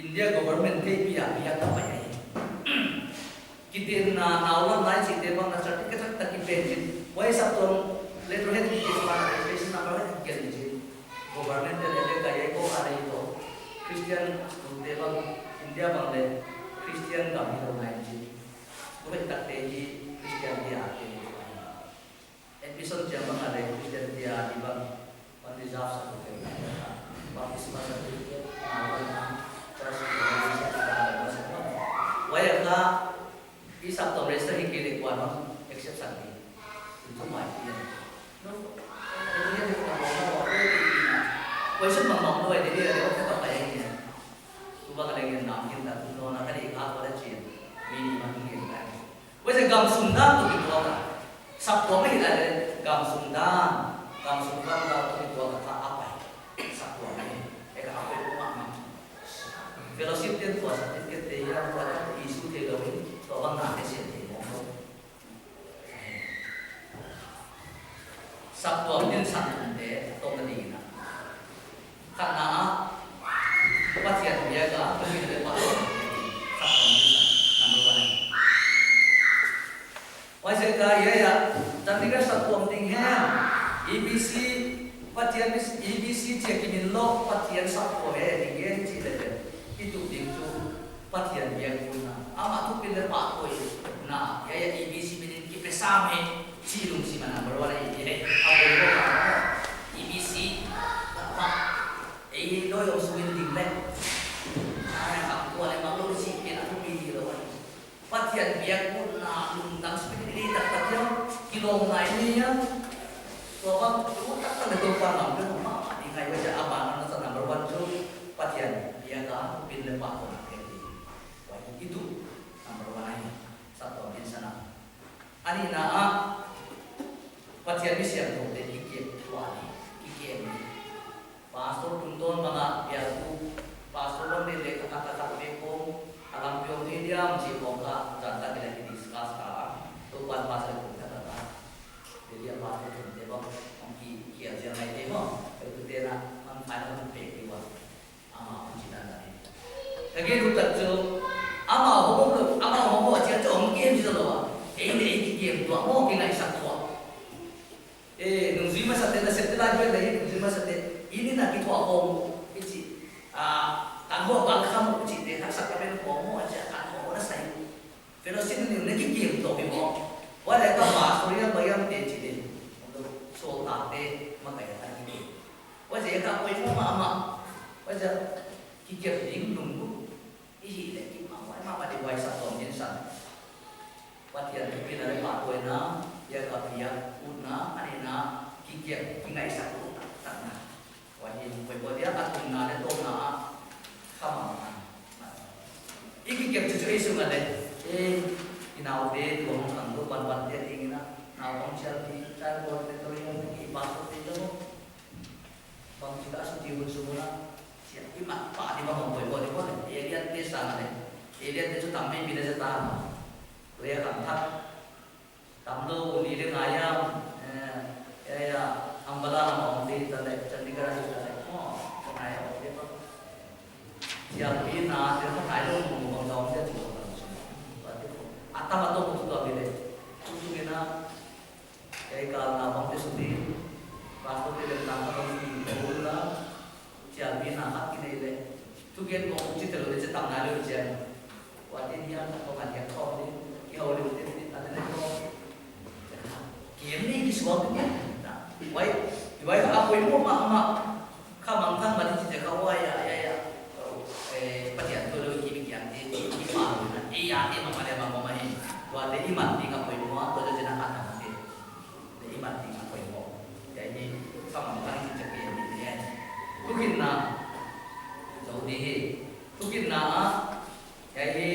इंडिया गवर्नमेंट के बिया का पाया कितने नावल लाइन सीधे बंगा सर्टिफिकेट तक की पेंशन वही सब तो लेटर हेड की किस्मत रजिस्ट्रेशन नंबर है क्या लीजिए गवर्नमेंट ने लेटर का ये को आ रही तो क्रिश्चियन स्टूडेंट बंग इंडिया बंगले क्रिश्चियन का भी लोग लाइन जी वो तक ते ही क्रिश्चियन भी आते एडमिशन जब बंगा ले क्रिश्चियन भी आती बंग पंडिजाब सब के वापस मार के नावल ना चर्च वही अपना इस सब तो रेस्टर ही के लिए कौन एक्सेप्शन दी itu mati ya no ini dia ngomong woi sen mong doai dia dia ko ta pai ni tu ba ka le nam kin ta tu no na ka ri ka ko la chi mi ma kin ta woi se gam sundan tu ki to ka sap to mai la gam sundan da tu ki to ka apa sap to mai e ka apa ko ma fellowship ten to certificate te ya ko ta isu te lo ni to bang na ke sen te satu din satu de to na din na kana pasien dia ga pergi ke depan satu number 1 wajah ka ya tapi kan satu penting ha EBC pasien EBC cek min lo pasien satu he dia ci de itu din tu pasien dia guna ama tu pilih pak koi na ya EBC min ki pesame cilung si mana berwarna ini apa itu EBC apa lo yang sulit tinggal aku ada maklum si kita tu pilih lo patian biar pun nak lungkang seperti ini tak yang kilo naik ni ya so kan tu tak ada tuan malam tu mama di kai baca apa mana sana berwarna tu patian biar kan pilih pak tu itu number 1 satu di sana ani na pasien bisa tu de kikir tuani kikir pastor tuntun mana biar tu pastor ni le kata beko alam pion ni dia mesti bongka janta kita discuss ka tu pan pasal tu kata jadi apa tu dia bang mungkin kia jangan itu mo itu dia nak mana pe diwa ama cita tadi lagi tu tu ama homo aja tu mungkin juga loh ini kikir tu mau kena isak nung zima sa tela setela jwe dai nung zima sa te ini na kitu ako ichi tanggo bang kamu ichi de sa kamen ko mo aja kan ko na sai pero sin ni ne ki kim to bi mo wala ka ma suriya bayam te chi de so ta te ma kai ta ni wa je ka ko mo ma wa ja ki ke ding nung bu ichi de ki ma pa de wai sa to nyen san wa tian ki na pa ko na ya ka pia una anina kikir kingai satu tanna wajib boleh dia atur na le to na kama iki kek cucu isu ngade inau de tu orang tu ban dia tingina na orang selfie cara buat itu yang ki pasut itu bang juga suci semua siap imak pak di bawah boleh dia lihat dia sana dia lihat itu tampil bila setahun dia kamtat tamlo ni de ayam ya ambala na di tale chandigarh di tale kenai okey pak siap ina de kai lo mong dong de tu berarti xem qua thiên nhiên không hẳn nhạc kho đi cái hồ lưu tiên tiên anh này kho kiếm đi cái số cái nhé vậy vậy aku ini mama kamang tang balik kita kawai ya pasien tu lebih kini yang di iman iya di mama dia mama ini wa di iman di ngapai semua tu jadi nak anak di iman di ngapai semua jadi kamang tang kita kaya ni ya tu kena jauh di tu kena jadi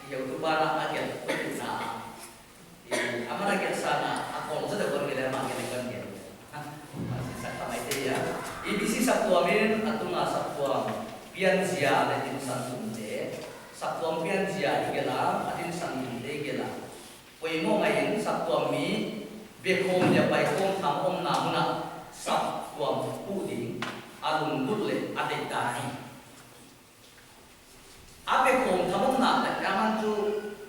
yang tu barang aja tu kena amal aja sana aku sudah bergerak makin kan dia ibisi saktuamin atau nggak saktuam pianzia dan insan tunde saktuam pianzia igela adin san tunde igela poimo ngayin saktuam mi bekom ya baikom tham om namuna saktuam puding alun bulle adek dahi abekom tham om na la kaman tu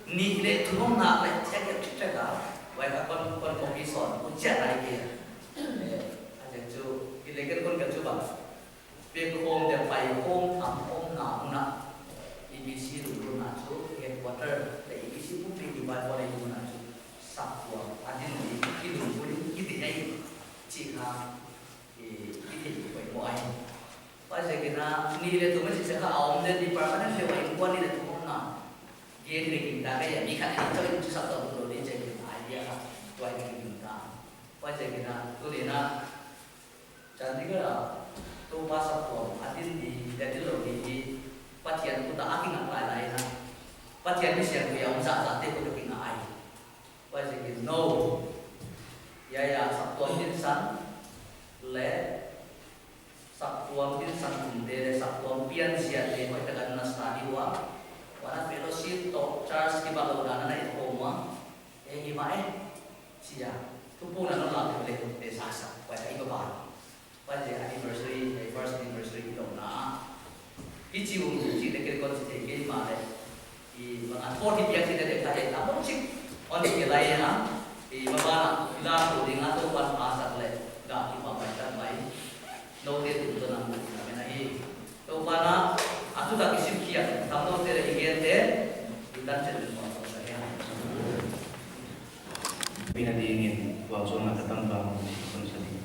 ni le thum na la cek cek ka wai ka kon kopi son ucap lagi ya lekan kon kan coba bekom dia pai kom tham om na ibisi dulu na tu headquarter le ibisi public di bawah itu na tu sakwa adin di hidung boleh kita ai cika itu pai mo ai pasal kena ni le tu masih sekarang om dia di permanent dia pai kuat ni le tu om na dia ni kita kaya ni kan itu satu dulu dia jadi idea tu ai kita pasal kena tu dia na jadi kalau tu pasal tu, adil di jadi lebih di patian tu tak aking apa lain lah. Patian ni siapa yang saat itu tu kena air. Pasal itu no, ya satuan insan le satuan insan sendiri satuan pian siapa yang kita kan nasrani wa, wana fellowship to church di bawah dana itu koma, himai sia, tu pun anu lah boleh desasa, pasal itu baru. Pada anniversary, first anniversary itu na, iji umum sih dekat kon sih dekat mana, di mana 40 yang sih dekat aja, namun sih on di lain na, di mana kita tu dengan tu pas asal le, dah di pabaikan baik, note itu tu nama mana ini, tu mana aku tak kisah kian, tamu terus ingin kita cari masuk saja. Bila diingin, waktu nak datang bangun kon sedih.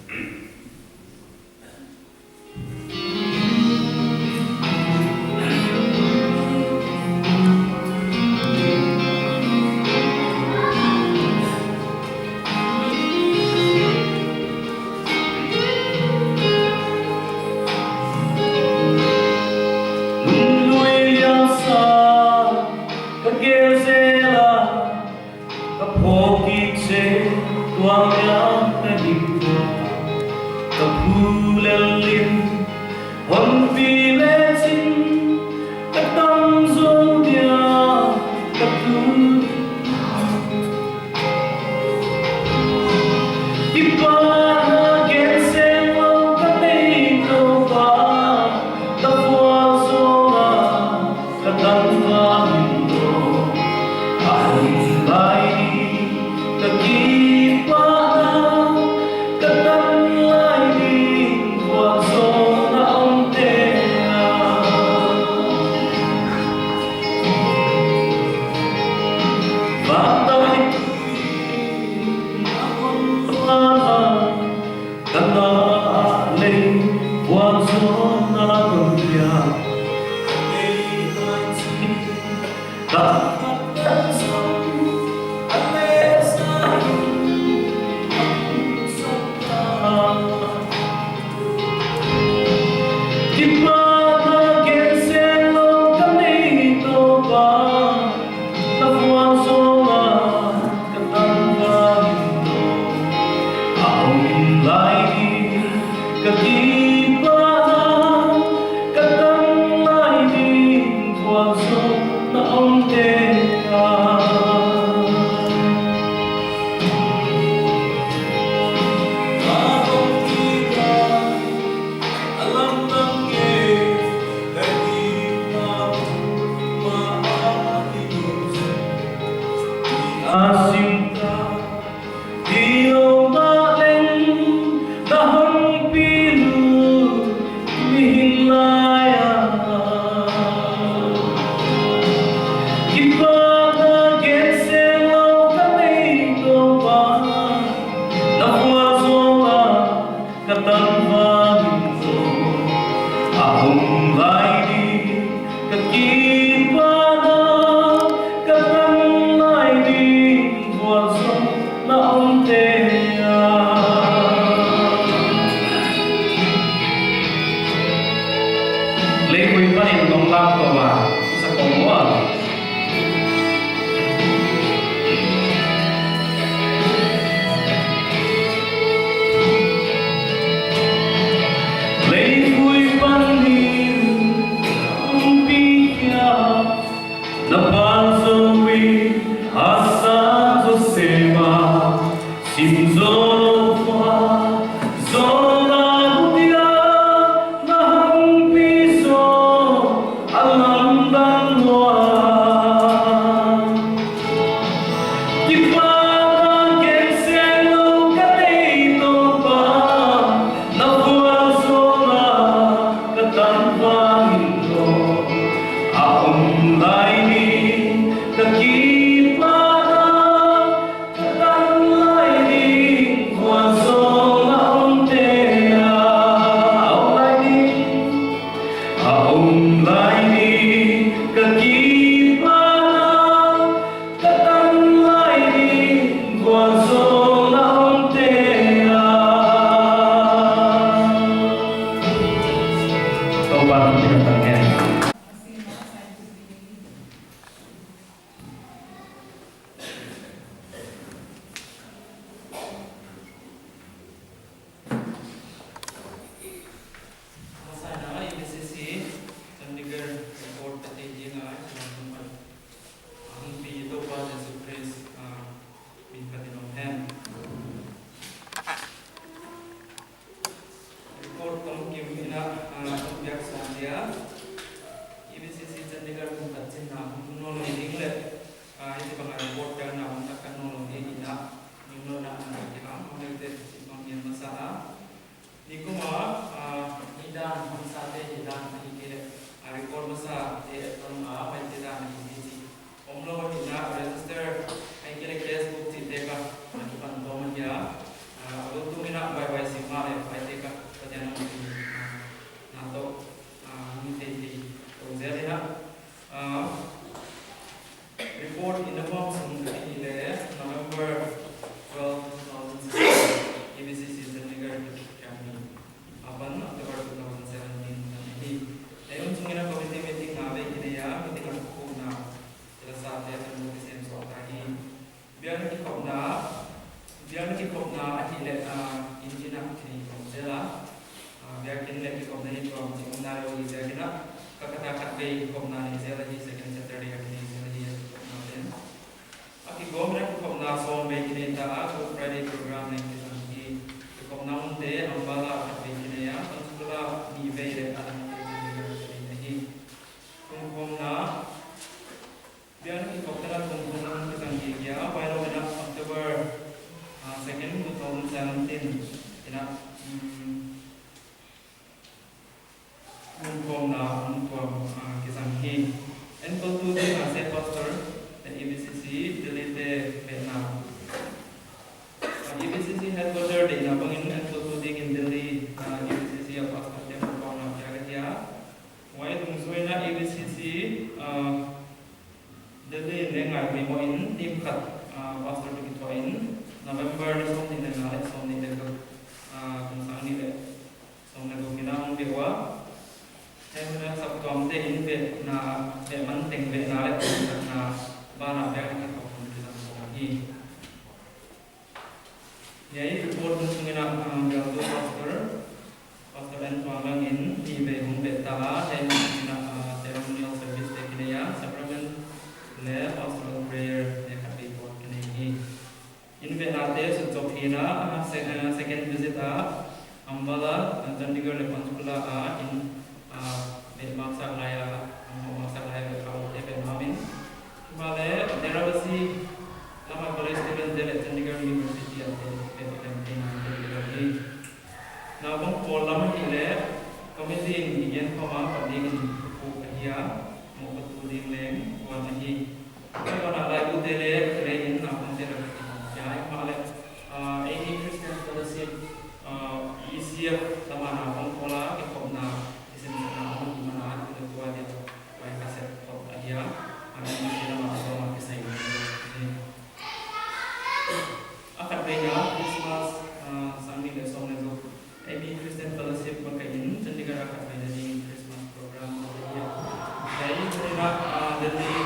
Delhi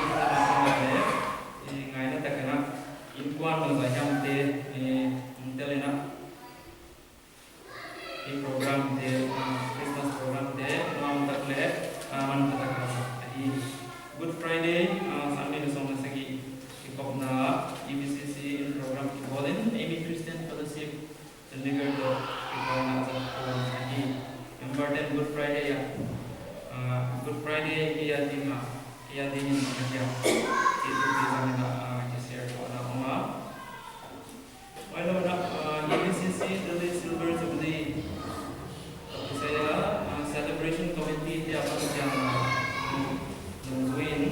ngai na takana in kwan no zayam te telena in program te Christmas program te nam takle man takana adi Good Friday Sunday no song sagi kikop na EBCC in program ki bolen Amy Christian Fellowship Chandigarh do kikop na sa program adi important Good Friday ya Good Friday iya din aja itu bisa kita share na oma wala EBCC Delhi Silver Jubilee saya celebration committee dia akan nungguin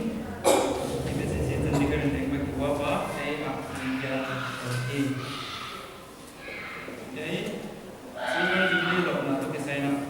EBCC Chandigarh yang bagi bapak saya dia jadi Silver Jubilee loh na to saya nak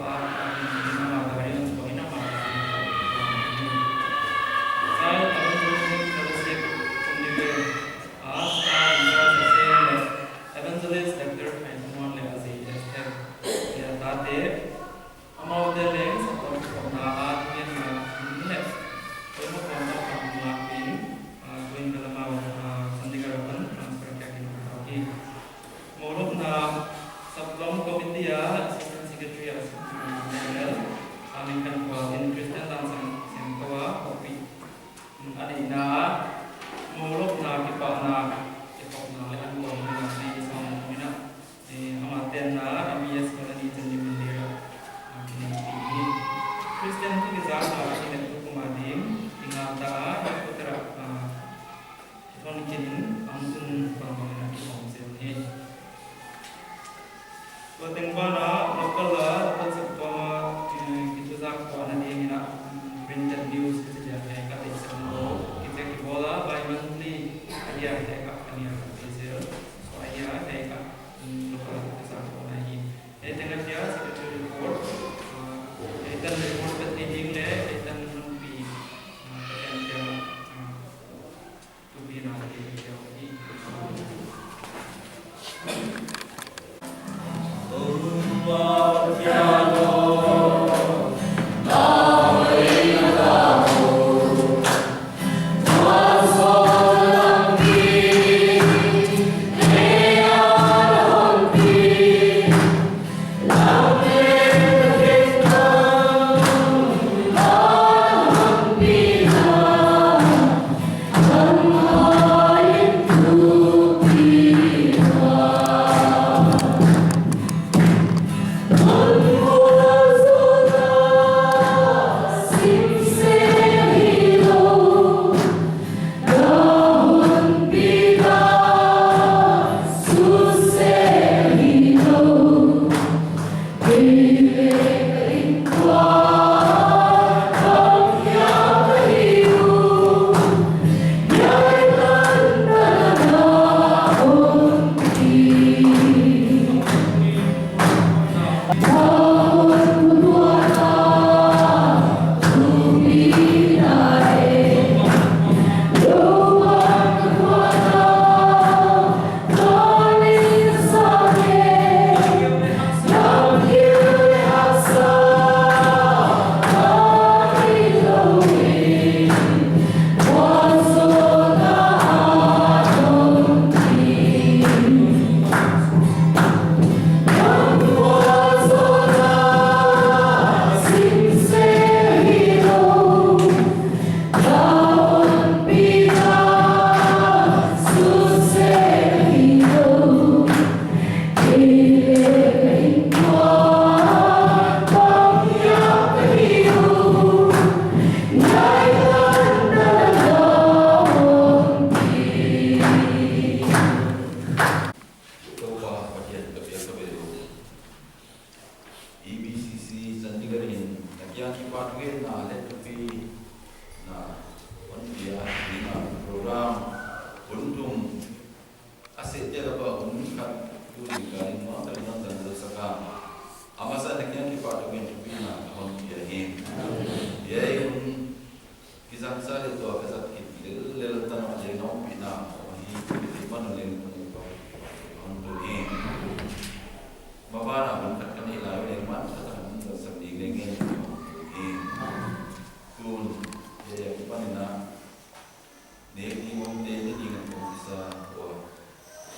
mong te ni ding ang isa wa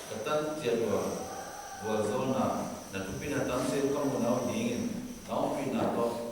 katan tia wa zona na tupina tam se kam na ding in na pin na to